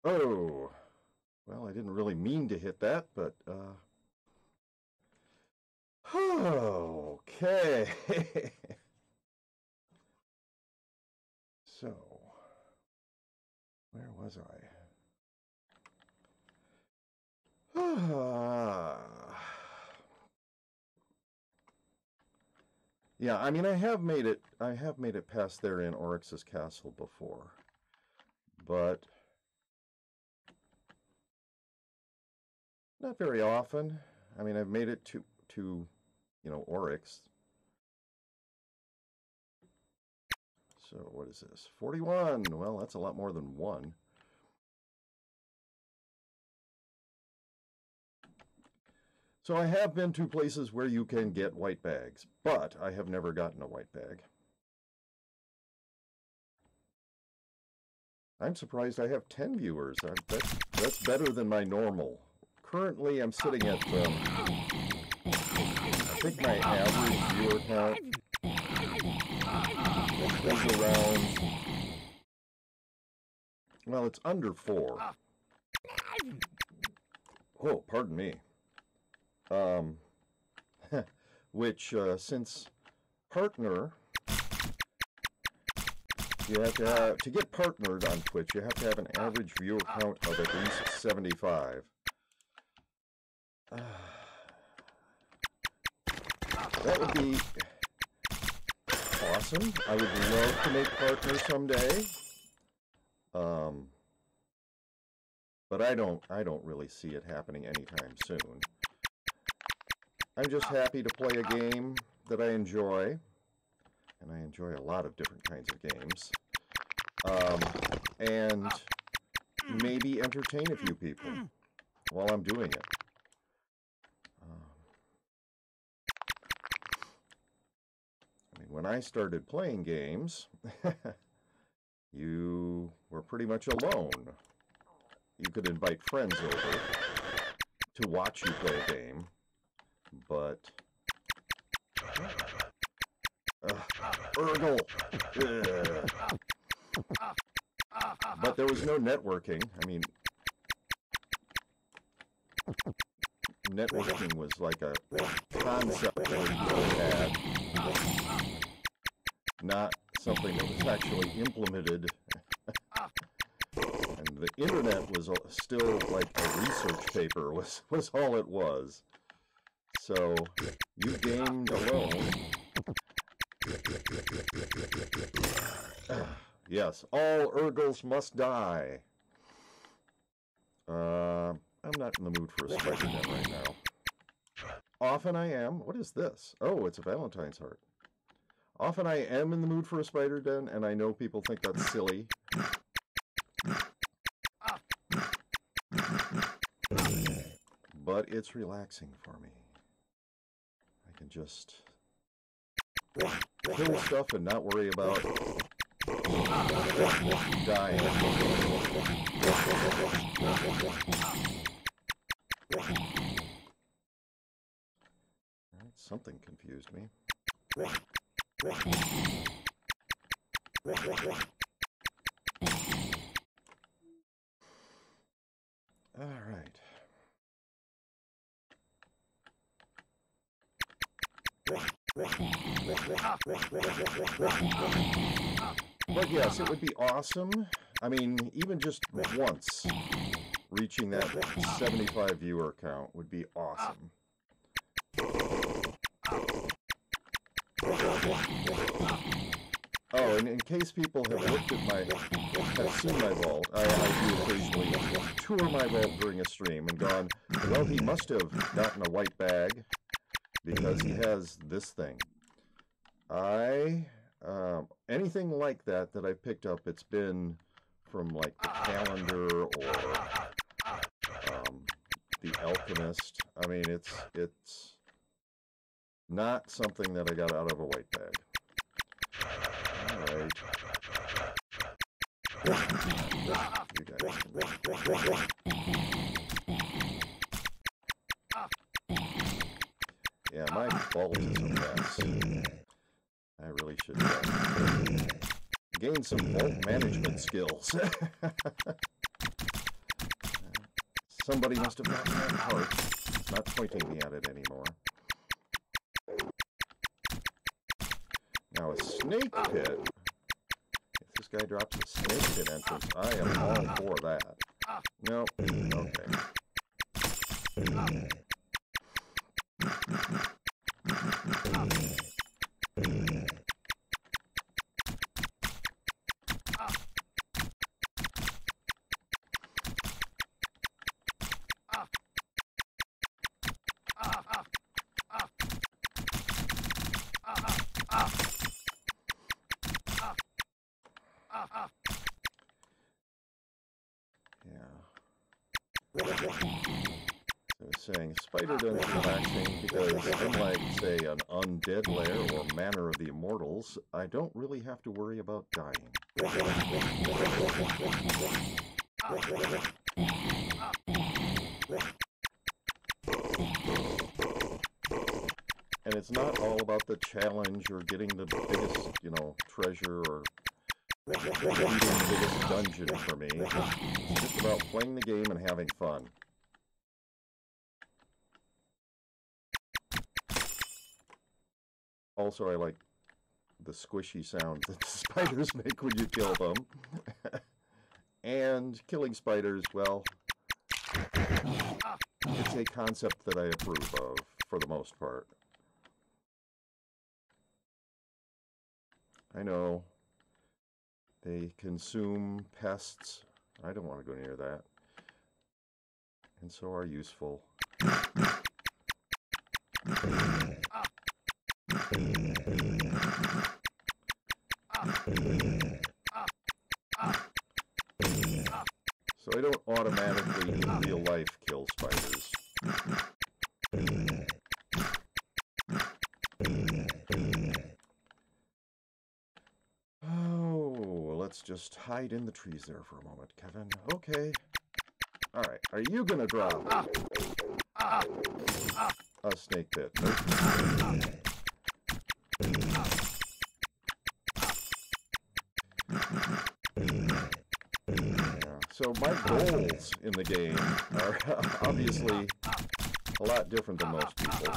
Oh, well, I didn't really mean to hit that, but, okay. So, where was I? Yeah, I mean, I have made it past there in Oryx's castle before, but not very often. I mean, I've made it to you know, Oryx. So what is this? 41. Well, that's a lot more than 1. So I have been to places where you can get white bags, but I have never gotten a white bag. I'm surprised I have 10 viewers. That's better than my normal. Currently, I'm sitting at, I think my average viewer count is around, well, it's under 4. Oh, pardon me. Which, since partner, you have to get partnered on Twitch, you have to have an average viewer count of at least 75. That would be awesome. I would love to make partner someday. But I don't really see it happening anytime soon. I'm just happy to play a game that I enjoy, and I enjoy a lot of different kinds of games, and maybe entertain a few people while I'm doing it. I mean, when I started playing games, you were pretty much alone. You could invite friends over to watch you play a game, but Urgle. But there was no networking. I mean, networking was like a concept that we had, not something that was actually implemented. And the internet was still like a research paper, was all it was. So you gamed alone. Yes, all Urgles must die. I'm not in the mood for a spider den right now. Often I am. What is this? Oh, it's a Valentine's heart. Often I am in the mood for a spider den, and I know people think that's silly. But it's relaxing for me. I can just kill stuff and not worry about dying. Alright, something confused me. Alright. But yes, it would be awesome. I mean, even just once reaching that 75 viewer count would be awesome. Oh, and in case people have looked at have seen my vault, I do occasionally tour my vault during a stream and gone, well, he must have gotten a white bag because he has this thing. Anything like that I've picked up, it's been from like the calendar or the alchemist. I mean, it's not something that I got out of a white bag. Alright. You guys. Yeah, my vault is a mess. I really should gain some vault management skills. Somebody must have gotten that heart. It's not pointing me at it anymore. Now a snake pit. If this guy drops a snake pit entrance, I am all for that. Nope. Okay. Saying spider den is relaxing because unlike, say, an undead lair or Manor of the Immortals, I don't really have to worry about dying. And it's not all about the challenge or getting the biggest, treasure or beating the biggest dungeon for me. It's just about playing the game and having fun. Also, I like the squishy sound that the spiders make when you kill them. And killing spiders, well, it's a concept that I approve of, for the most part. I know they consume pests. I don't want to go near that. And so are useful. So I don't automatically, in real life, kill spiders. Oh, let's just hide in the trees there for a moment, Kevin. Okay. Alright, are you gonna drop a snake pit? Nope. So my goals in the game are obviously a lot different than most people.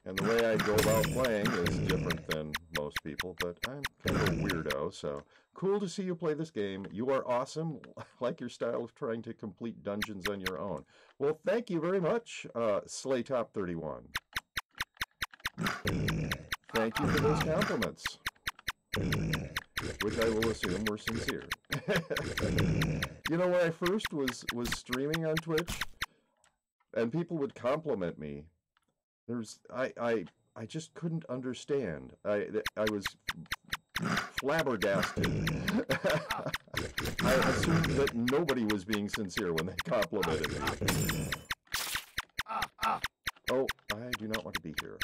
And the way I go about playing is different than most people, but I'm kind of a weirdo, so cool to see you play this game. You are awesome. I like your style of trying to complete dungeons on your own. Well, thank you very much, SlayTop31. Thank you for those compliments. which I will assume were sincere. You know, when I first was streaming on Twitch, and people would compliment me, I just couldn't understand. I was flabbergasted. I assumed that nobody was being sincere when they complimented me. Oh, I do not want to be here.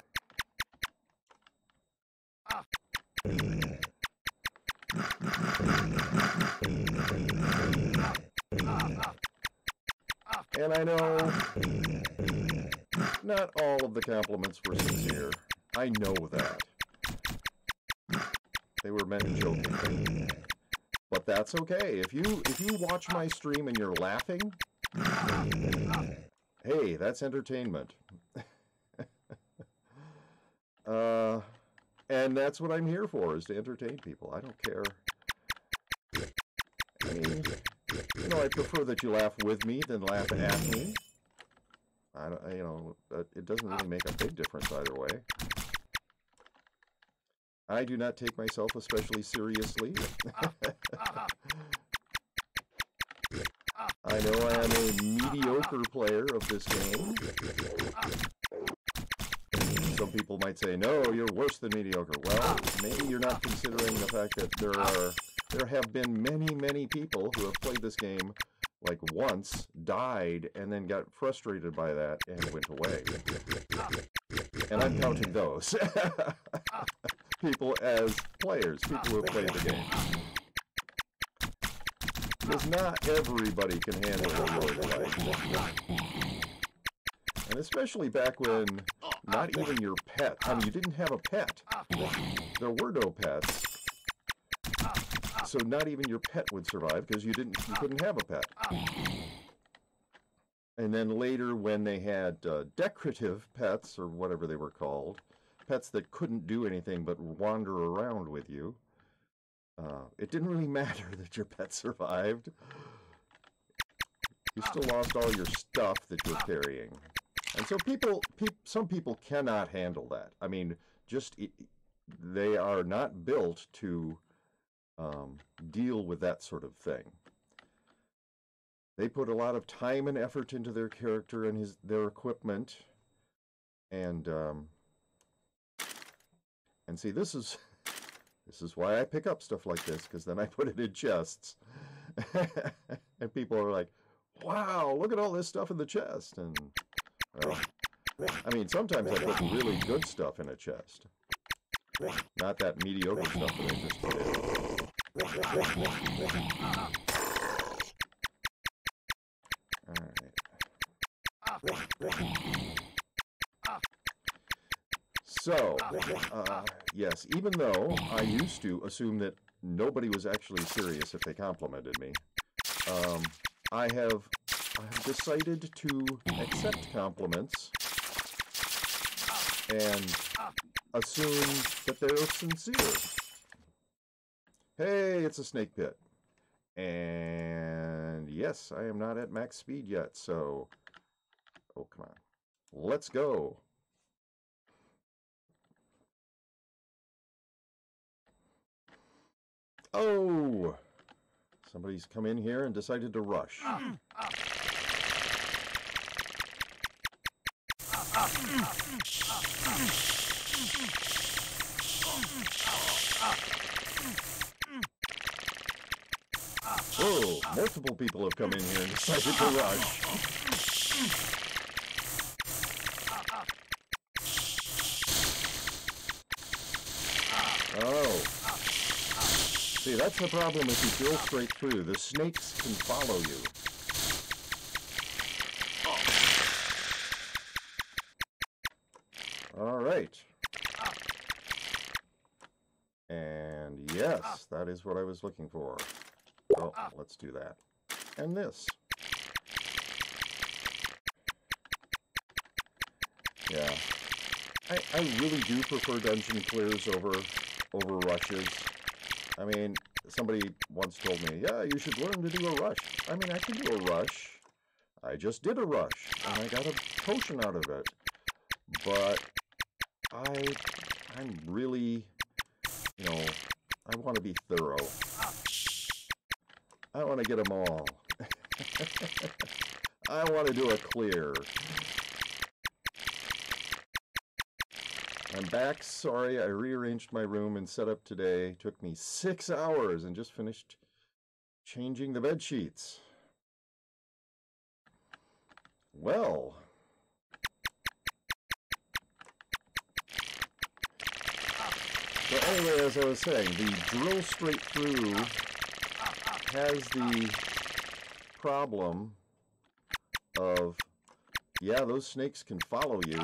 And I know not all of the compliments were sincere. I know that. They were meant jokingly. But that's okay. If you watch my stream and you're laughing, hey, that's entertainment. And that's what I'm here for, is to entertain people. I don't care. I mean, you know, I prefer that you laugh with me than laugh at me. You know, it doesn't really make a big difference either way. I do not take myself especially seriously. I know I am a mediocre player of this game. Some people might say, no, you're worse than mediocre. Well, maybe you're not considering the fact that there have been many people who have played this game like once, died, and then got frustrated by that and went away. And I'm counting those people as players, people who have played the game. Because not everybody can handle a roguelike. And especially back when not even your pet, I mean, you didn't have a pet. There were no pets. So not even your pet would survive because you couldn't have a pet. And then later when they had decorative pets, or whatever they were called, pets that couldn't do anything but wander around with you, it didn't really matter that your pet survived. You still lost all your stuff that you're carrying. And so some people cannot handle that. I mean, they are not built to deal with that sort of thing. They put a lot of time and effort into their character and their equipment, and see, this is why I pick up stuff like this, because then I put it in chests, and people are like, "Wow, look at all this stuff in the chest!" And well, I mean, sometimes I put really good stuff in a chest, not that mediocre stuff that I just did. So, yes, even though I used to assume that nobody was actually serious if they complimented me, I have decided to accept compliments and assume that they're sincere. Hey, it's a snake pit. And yes, I am not at max speed yet, so... Oh, come on. Let's go. Oh! Somebody's come in here and decided to rush. Whoa, multiple people have come in here and decided to rush. Oh. See, that's the problem if you drill straight through. The snakes can follow you. All right. And yes, that is what I was looking for. Oh, let's do that. And this. Yeah. I really do prefer dungeon clears over rushes. I mean, somebody once told me, yeah, you should learn to do a rush. I mean, I can do a rush. I just did a rush, and I got a potion out of it. But I'm really, you know, I want to be thorough. I want to get them all. I want to do a clear. I'm back. Sorry, I rearranged my room and set up today. Took me 6 hours and just finished changing the bed sheets. Well. So anyway, as I was saying, the drill straight through has the problem of, yeah, those snakes can follow you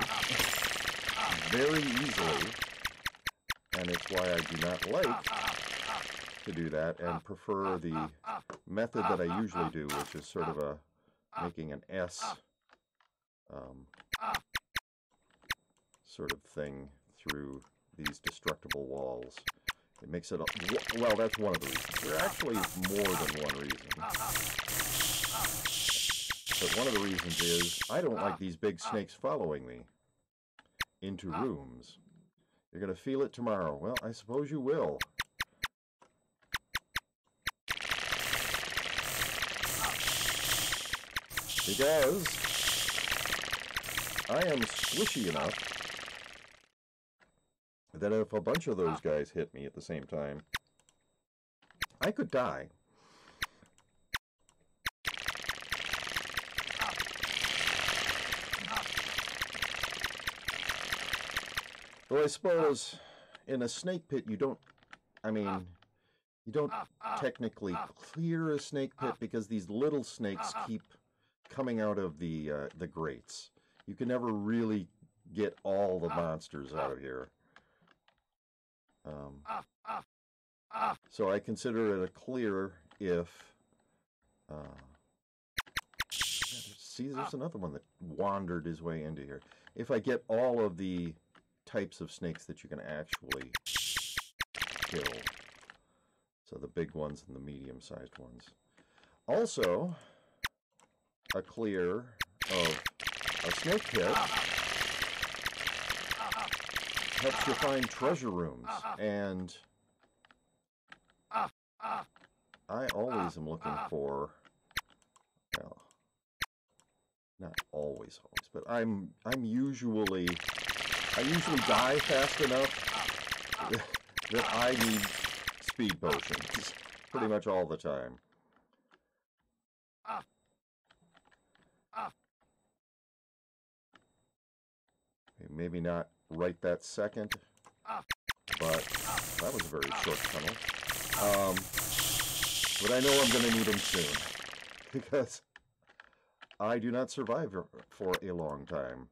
very easily, and it's why I do not like to do that and prefer the method that I usually do, which is sort of making an S sort of thing through these destructible walls. It makes it, well, that's one of the reasons. There actually is more than one reason. But one of the reasons is I don't like these big snakes following me into rooms. You're going to feel it tomorrow. Well, I suppose you will. Because I am squishy enough that if a bunch of those guys hit me at the same time, I could die. Though I suppose in a snake pit you don't, you don't technically clear a snake pit because these little snakes keep coming out of the grates. You can never really get all the monsters out of here. So I consider it a clear if... see, there's another one that wandered his way into here. If I get all of the types of snakes that you can actually kill. So the big ones and the medium-sized ones. Also, a clear of a snake pit helps you find treasure rooms, and I always am looking for, well, not always, but I usually die fast enough that I need speed potions pretty much all the time. Maybe not right that second, but that was a very short tunnel. But I know I'm going to need them soon, because I do not survive for a long time.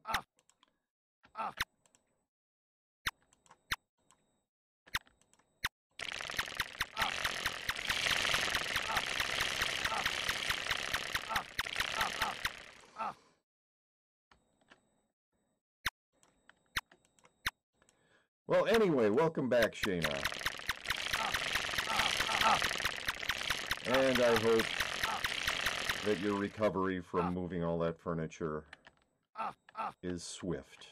Well, anyway, welcome back, Shayna. And I hope that your recovery from moving all that furniture is swift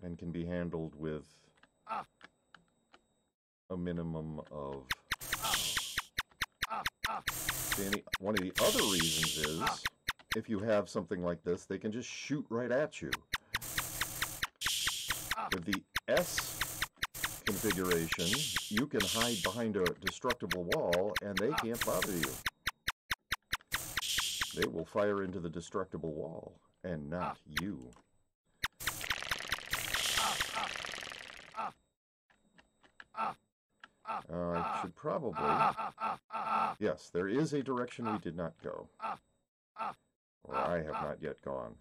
and can be handled with a minimum of... See, one of the other reasons is, if you have something like this, they can just shoot right at you. With the S configuration, you can hide behind a destructible wall and they can't bother you. They will fire into the destructible wall and not you. I should probably... Yes, there is a direction we did not go. Or I have not yet gone.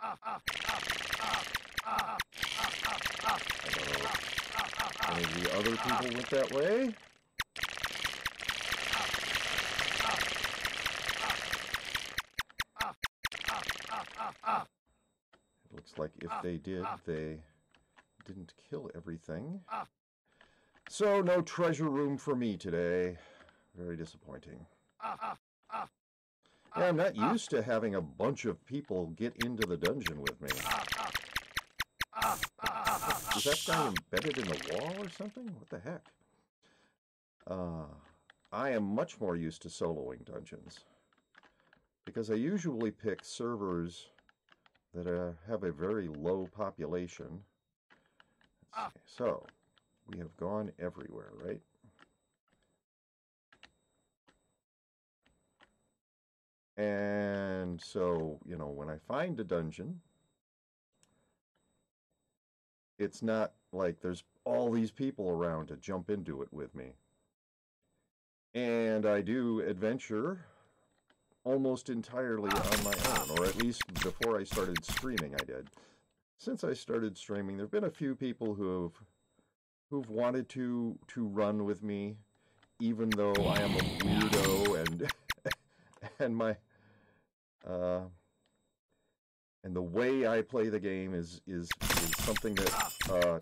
I don't know if any of the other people went that way. It looks like if they did, they didn't kill everything. So no treasure room for me today. Very disappointing. Yeah, I'm not used to having a bunch of people get into the dungeon with me. Is that guy embedded in the wall or something? What the heck? I am much more used to soloing dungeons, because I usually pick servers that have a very low population. Let's see. So, we have gone everywhere, right? And so, you know, when I find a dungeon, it's not like there's all these people around to jump into it with me. And I do adventure almost entirely on my own, or at least before I started streaming I did. Since I started streaming, there have been a few people who've wanted to run with me, even though I am a weirdo and my and the way I play the game is something that well,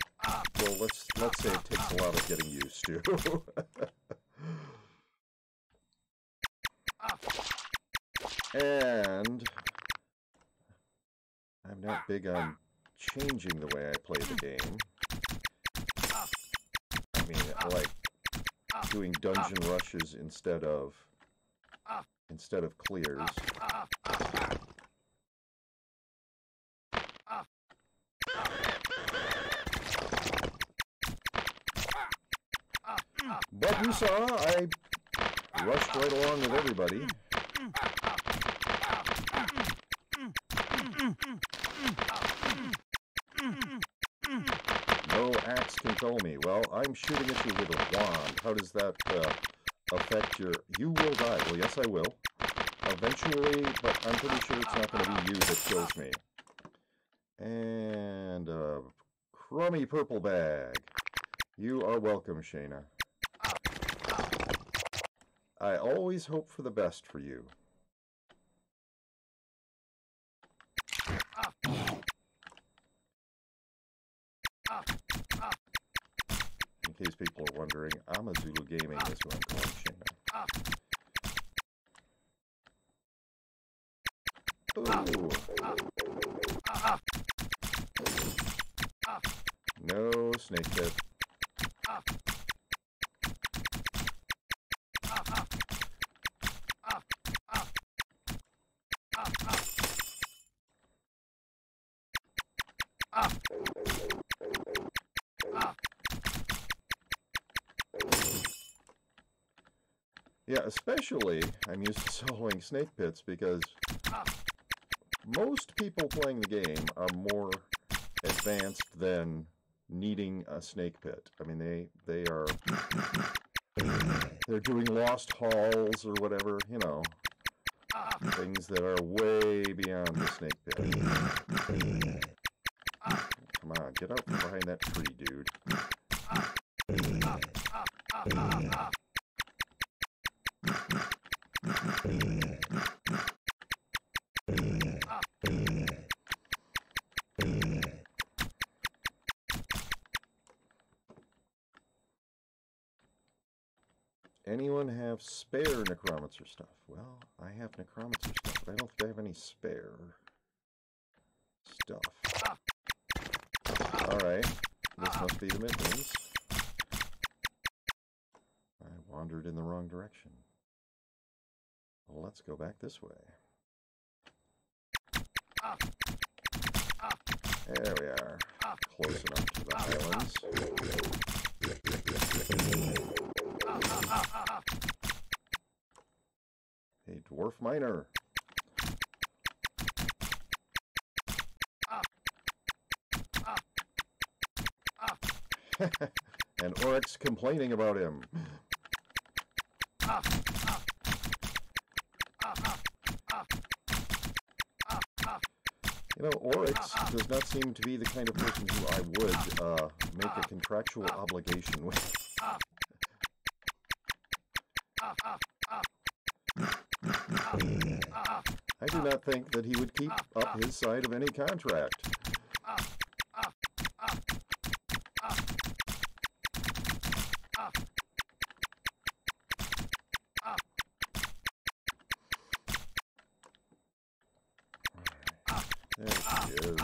let's say it takes a lot of getting used to. And I'm not big on changing the way I play the game. I mean, I like doing dungeon rushes instead of clears. But you saw, I rushed right along with everybody. No axe control me. Well, I'm shooting at you with a wand. How does that affect your... You will die. Well, yes, I will. Eventually, but I'm pretty sure it's not going to be you that kills me. And a crummy purple bag. You are welcome, Shayna. I always hope for the best for you. In case people are wondering, Amazulu Gaming is who I'm calling Shayna. Ooh. No snake pit. Yeah, especially I'm used to soloing snake pits because most people playing the game are more advanced than needing a snake pit. I mean, they're doing lost halls or whatever, you know, things that are way beyond the snake pit. Come on, get out from behind that tree, dude. Anyone have spare necromancer stuff? Well, I have necromancer stuff, but I don't think I have any spare stuff. Alright, this must be the Midlands. I wandered in the wrong direction. Well, let's go back this way. There we are. Close enough to the Highlands. Hey, dwarf miner. And Oryx complaining about him. You know, Oryx does not seem to be the kind of person who I would make a contractual obligation with. I do not think that he would keep up his side of any contract. she is.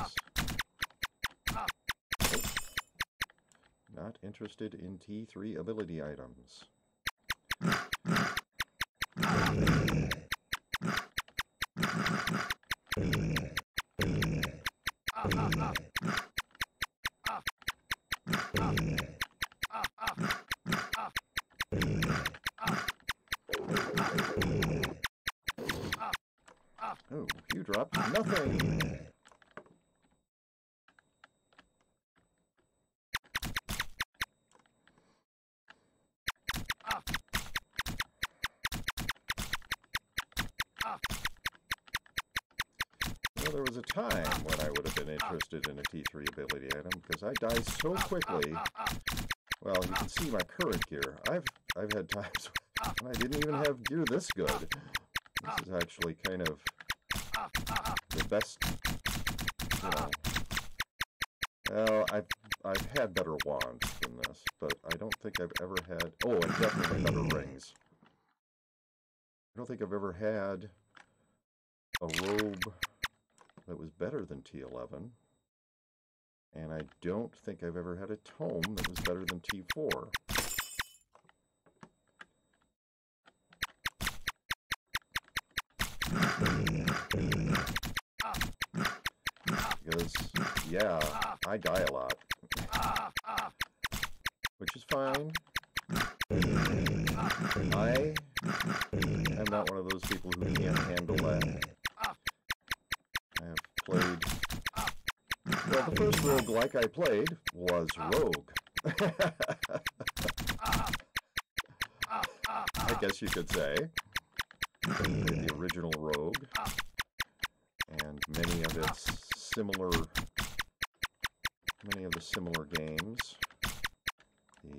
Not interested in T3 ability items. Oh, you dropped nothing! Well, there was a time when I would have been interested in a T3 ability item, because I die so quickly. Well, you can see my current gear. I've had times when I didn't even have gear this good. This is actually kind of the best, you know. Well, I've had better wands than this, but I don't think I've ever had... Oh, and definitely better rings. I don't think I've ever had a robe that was better than T11. And I don't think I've ever had a tome that was better than T4. Because, yeah, I die a lot. Which is fine. I am not one of those people who can't handle that. I have played... Well, the first roguelike I played was Rogue. I guess you could say. The original Rogue. And many of the similar games. The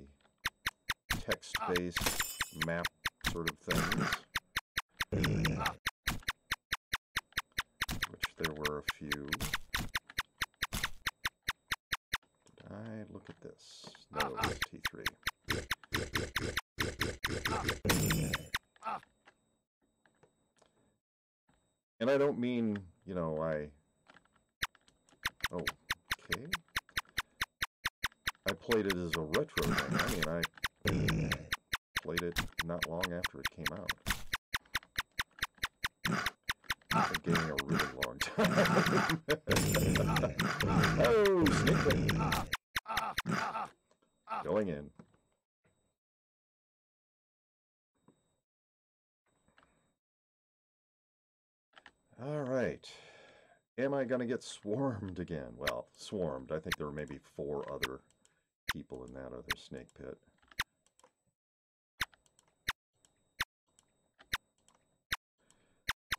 text-based map sort of things. Which there were a few. I look at this. No, it's T3. And I don't mean, you know, oh, okay. I played it as a retro thing. I mean, I played it not long after it came out. I've been gaming a really long time. Oh, snake bait. Going in. All right. Am I going to get swarmed again? Well, swarmed. I think there were maybe 4 other people in that other snake pit.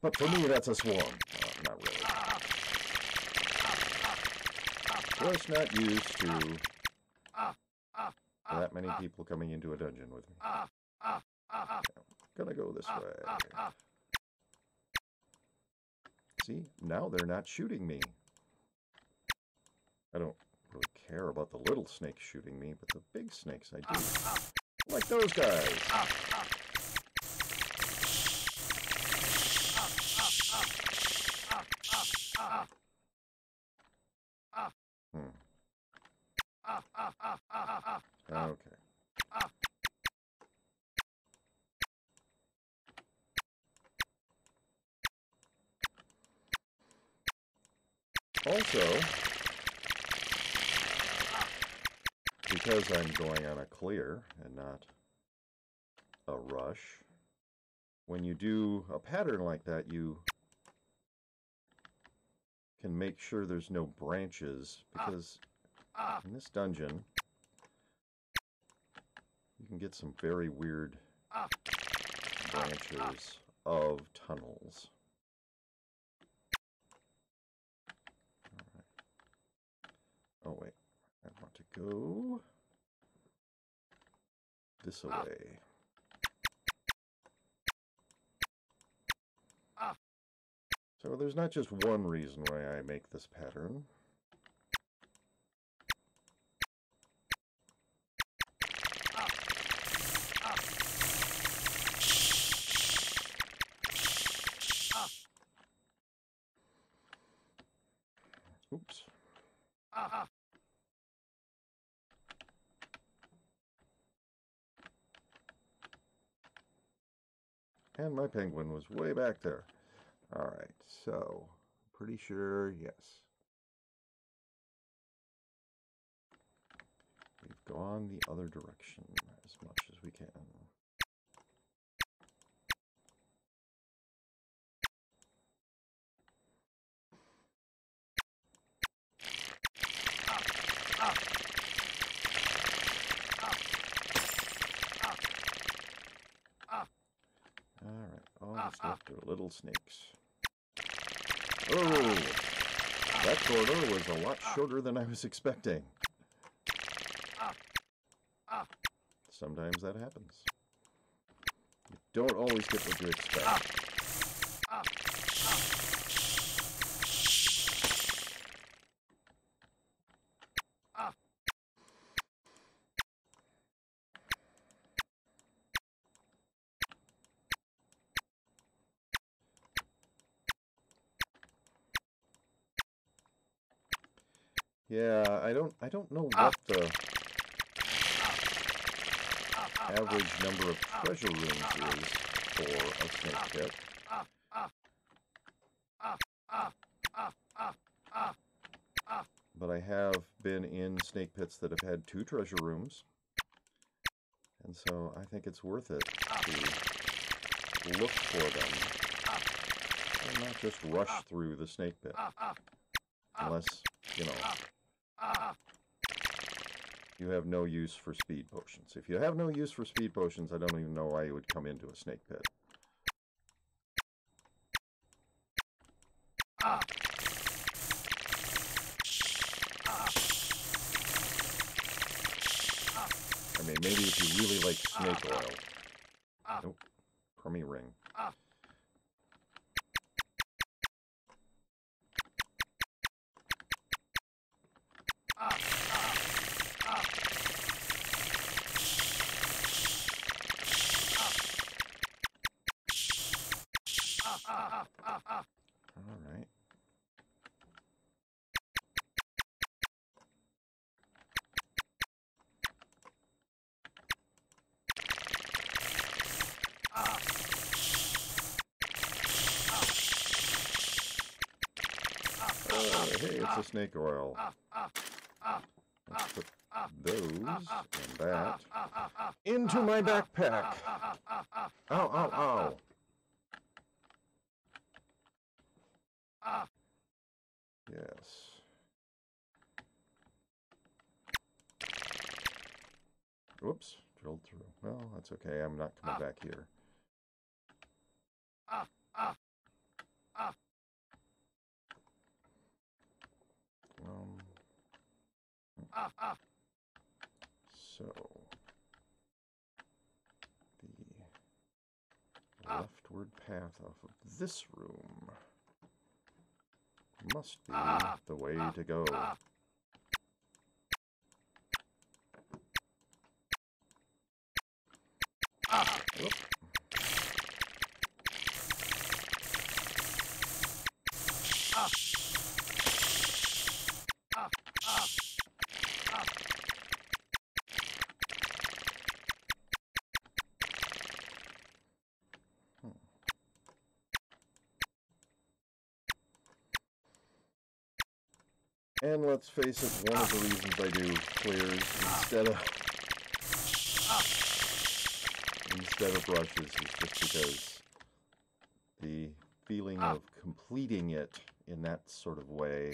But for me, that's a swarm. Not really. Was not used to that many people coming into a dungeon with me. Gonna go this way. See, now they're not shooting me. I don't really care about the little snakes shooting me, but the big snakes I do. Like those guys. Okay. Also, because I'm going on a clear and not a rush, when you do a pattern like that, you can make sure there's no branches, because in this dungeon, you can get some very weird branches of tunnels. Oh wait, I want to go this way. So there's not just one reason why I make this pattern. And my penguin was way back there. Alright, so, pretty sure, yes. We've gone the other direction as much as we can. Alright, all that's left are little snakes. Oh! That corridor was a lot shorter than I was expecting. Sometimes that happens. You don't always get what you expect. Yeah, I don't know what the average number of treasure rooms is for a snake pit. But I have been in snake pits that have had 2 treasure rooms. And so I think it's worth it to look for them and not just rush through the snake pit. Unless, you know, you have no use for speed potions. If you have no use for speed potions, I don't even know why you would come into a snake pit. I mean, maybe if you really like snake oil. Nope. Crummy ring. Alright. Hey, it's a snake oil. Let's put those and that into my backpack. Ow, ow, ow. Yes. Whoops, drilled through. Well, that's okay. I'm not coming back here. So, the leftward path off of this room must be the way to go. Oop. And let's face it, one of the reasons I do clears instead of brushes is just because the feeling of completing it in that sort of way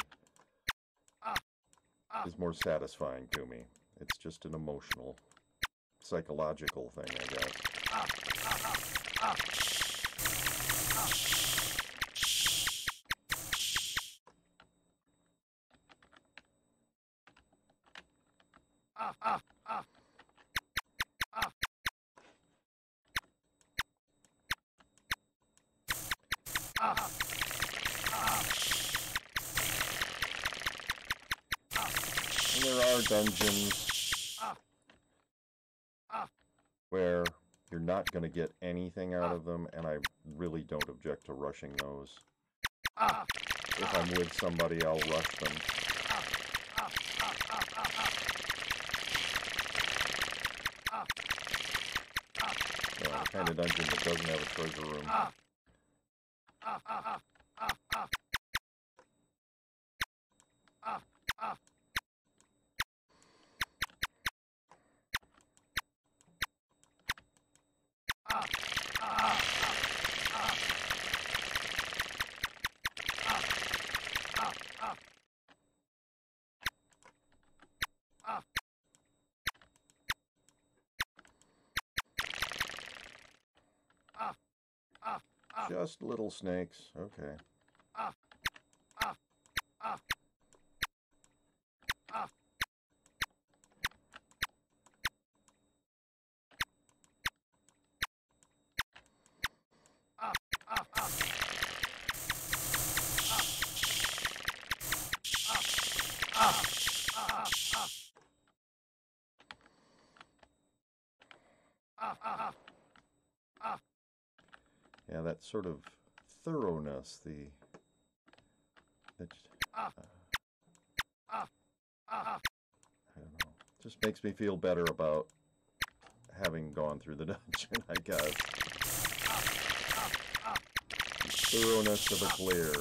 is more satisfying to me. It's just an emotional, psychological thing, I guess. And there are dungeons where you're not going to get anything out of them, and I really don't object to rushing those. If I'm with somebody, I'll rush them. Well, kind of dungeon that doesn't have a treasure room. Just little snakes. Okay. Yeah, that sort of thoroughness, I don't know, just makes me feel better about having gone through the dungeon, I guess. The thoroughness of a clear.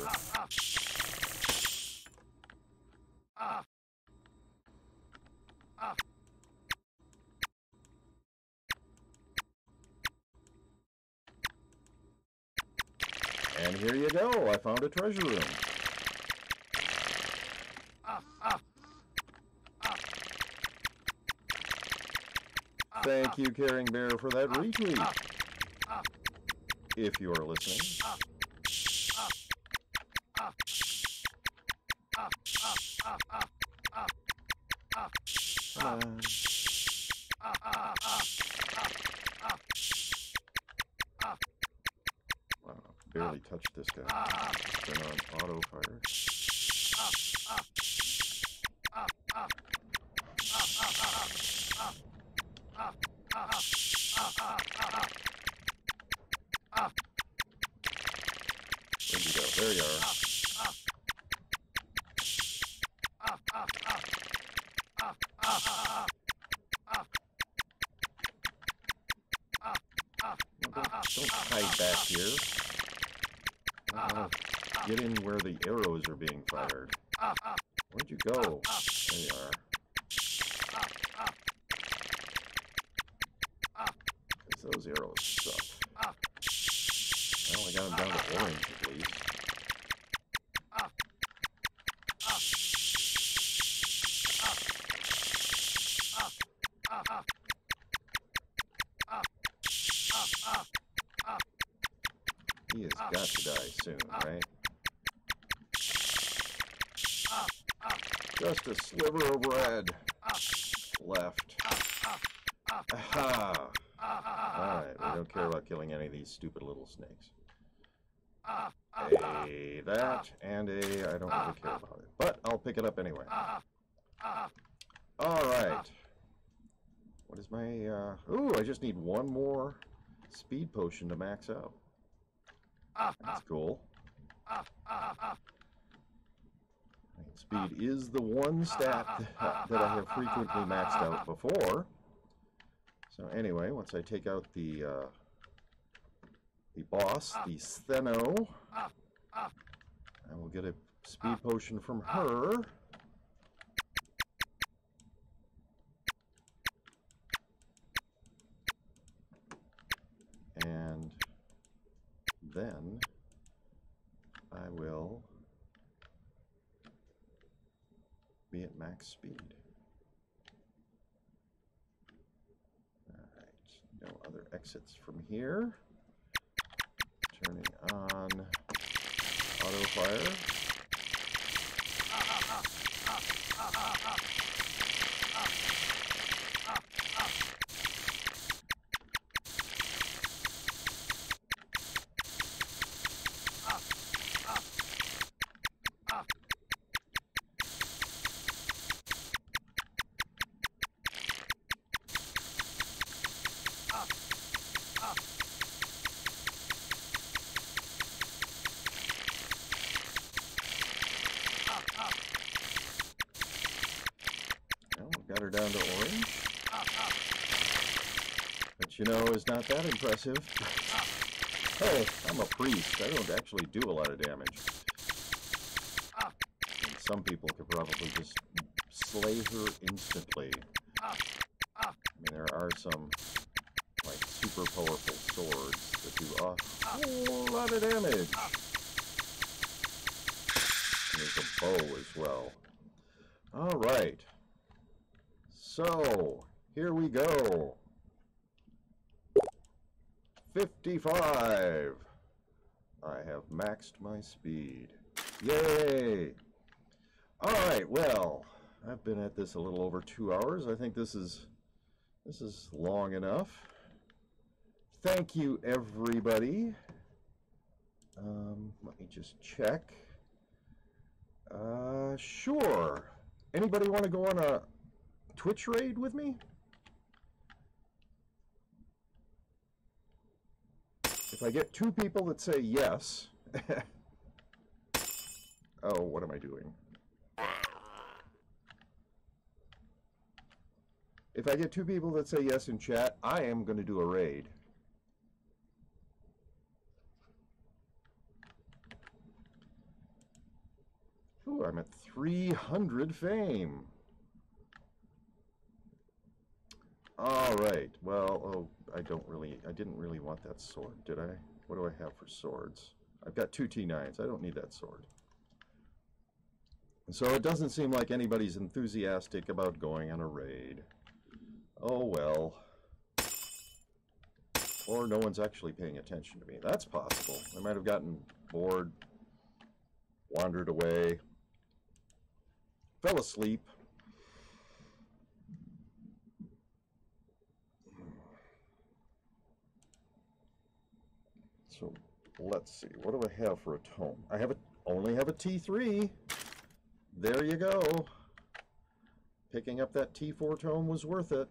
And here you go, I found a treasure room. Thank you, Caring Bear, for that retweet. If you are listening. Come on. Wow, barely touched this guy. Turn on auto fire. Where'd you go? There you are. Don't hide back here. I want to get in where the arrows are being fired. Where'd you go? There you are. Because those arrows suck. Well, I got them down to orange at least. He has got to die soon, right? Just a sliver of red left. Aha! Alright, we don't care about killing any of these stupid little snakes. A that, and a I don't really care about it. But I'll pick it up anyway. Alright. What is my, ooh, I just need one more speed potion to max out. That's cool. Speed is the one stat that I have frequently maxed out before. So anyway, once I take out the boss, the Stheno, I will get a speed potion from her. And then I will be at max speed. Alright, no other exits from here. Turning on auto fire. Got her down to orange. Bet you know, is not that impressive. Hey, I'm a priest. I don't actually do a lot of damage. And some people could probably just slay her instantly. I mean, there are some, like, super powerful swords that do a whole lot of damage. And there's a bow as well. All right. So, here we go. 55. I have maxed my speed. Yay! All right, well, I've been at this a little over 2 hours. I think this is long enough. Thank you, everybody. Let me just check. Sure. Anybody want to go on a Twitch raid with me? If I get 2 people that say yes. Oh, what am I doing? If I get 2 people that say yes in chat, I am going to do a raid. Ooh, I'm at 300 fame. All right. Well, oh, I didn't really want that sword, did I? What do I have for swords? I've got 2 T9s. I don't need that sword. So it doesn't seem like anybody's enthusiastic about going on a raid. Oh well. Or no one's actually paying attention to me. That's possible. I might have gotten bored, wandered away, fell asleep. So let's see. What do I have for a tome? I only have a T3. There you go. Picking up that T4 tome was worth it.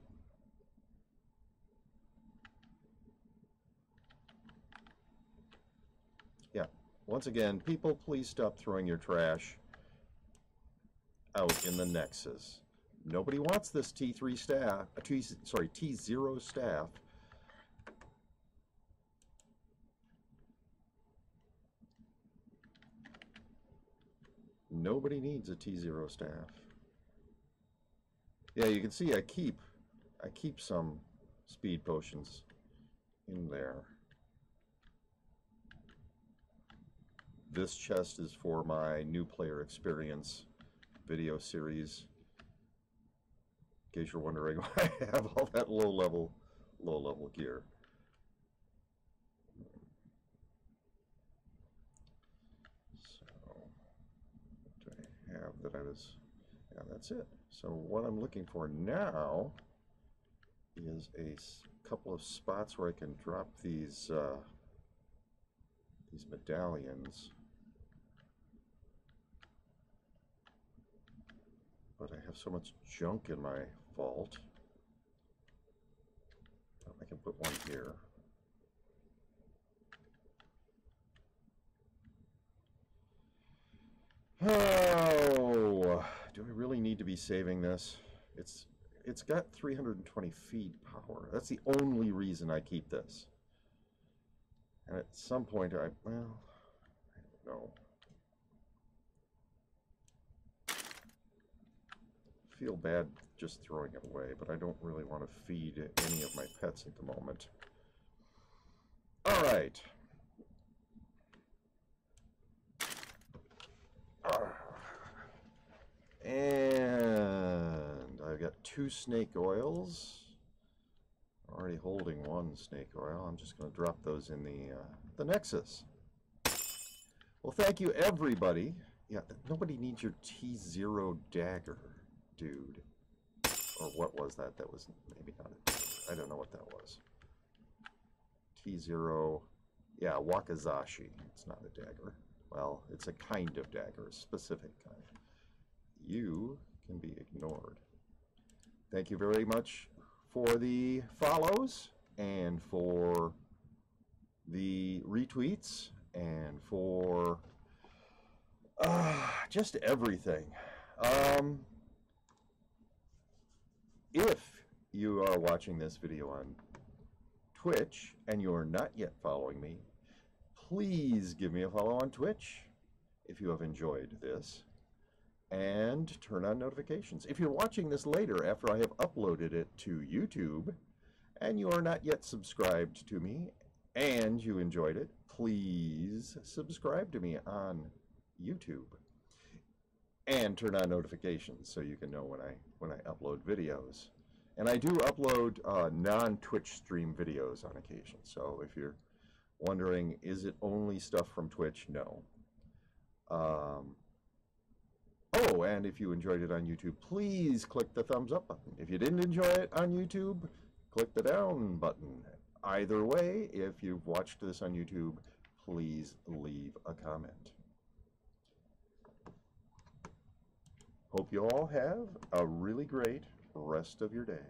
Yeah. Once again, people, please stop throwing your trash out in the Nexus. Nobody wants this T3 staff. T0 staff. Nobody needs a T0 staff. Yeah, you can see I keep some speed potions in there. This chest is for my new player experience video series. In case you're wondering why I have all that low level gear. That I was, yeah, that's it. So what I'm looking for now is a couple of spots where I can drop these medallions. But I have so much junk in my vault. I can put one here. Oh, do I really need to be saving this? It's got 320 feed power. That's the only reason I keep this. And at some point I don't know. I feel bad just throwing it away, but I don't really want to feed any of my pets at the moment. All right. And I've got 2 snake oils. I'm already holding 1 snake oil. I'm just going to drop those in the Nexus. Well, thank you, everybody. Yeah, nobody needs your T0 dagger, dude. Or what was that? That was maybe not a dagger. I don't know what that was. T0, yeah, wakizashi. It's not a dagger. Well, it's a kind of dagger, a specific kind. You can be ignored. Thank you very much for the follows and for the retweets and for just everything. If you are watching this video on Twitch and you're not yet following me, please give me a follow on Twitch if you have enjoyed this, and turn on notifications. If you're watching this later after I have uploaded it to YouTube and you are not yet subscribed to me and you enjoyed it, please subscribe to me on YouTube and turn on notifications so you can know when I upload videos. And I do upload non-Twitch stream videos on occasion. So if you're wondering, is it only stuff from Twitch? No. Oh, and if you enjoyed it on YouTube, please click the thumbs up button. If you didn't enjoy it on YouTube, click the down button. Either way, if you've watched this on YouTube, please leave a comment. Hope you all have a really great rest of your day.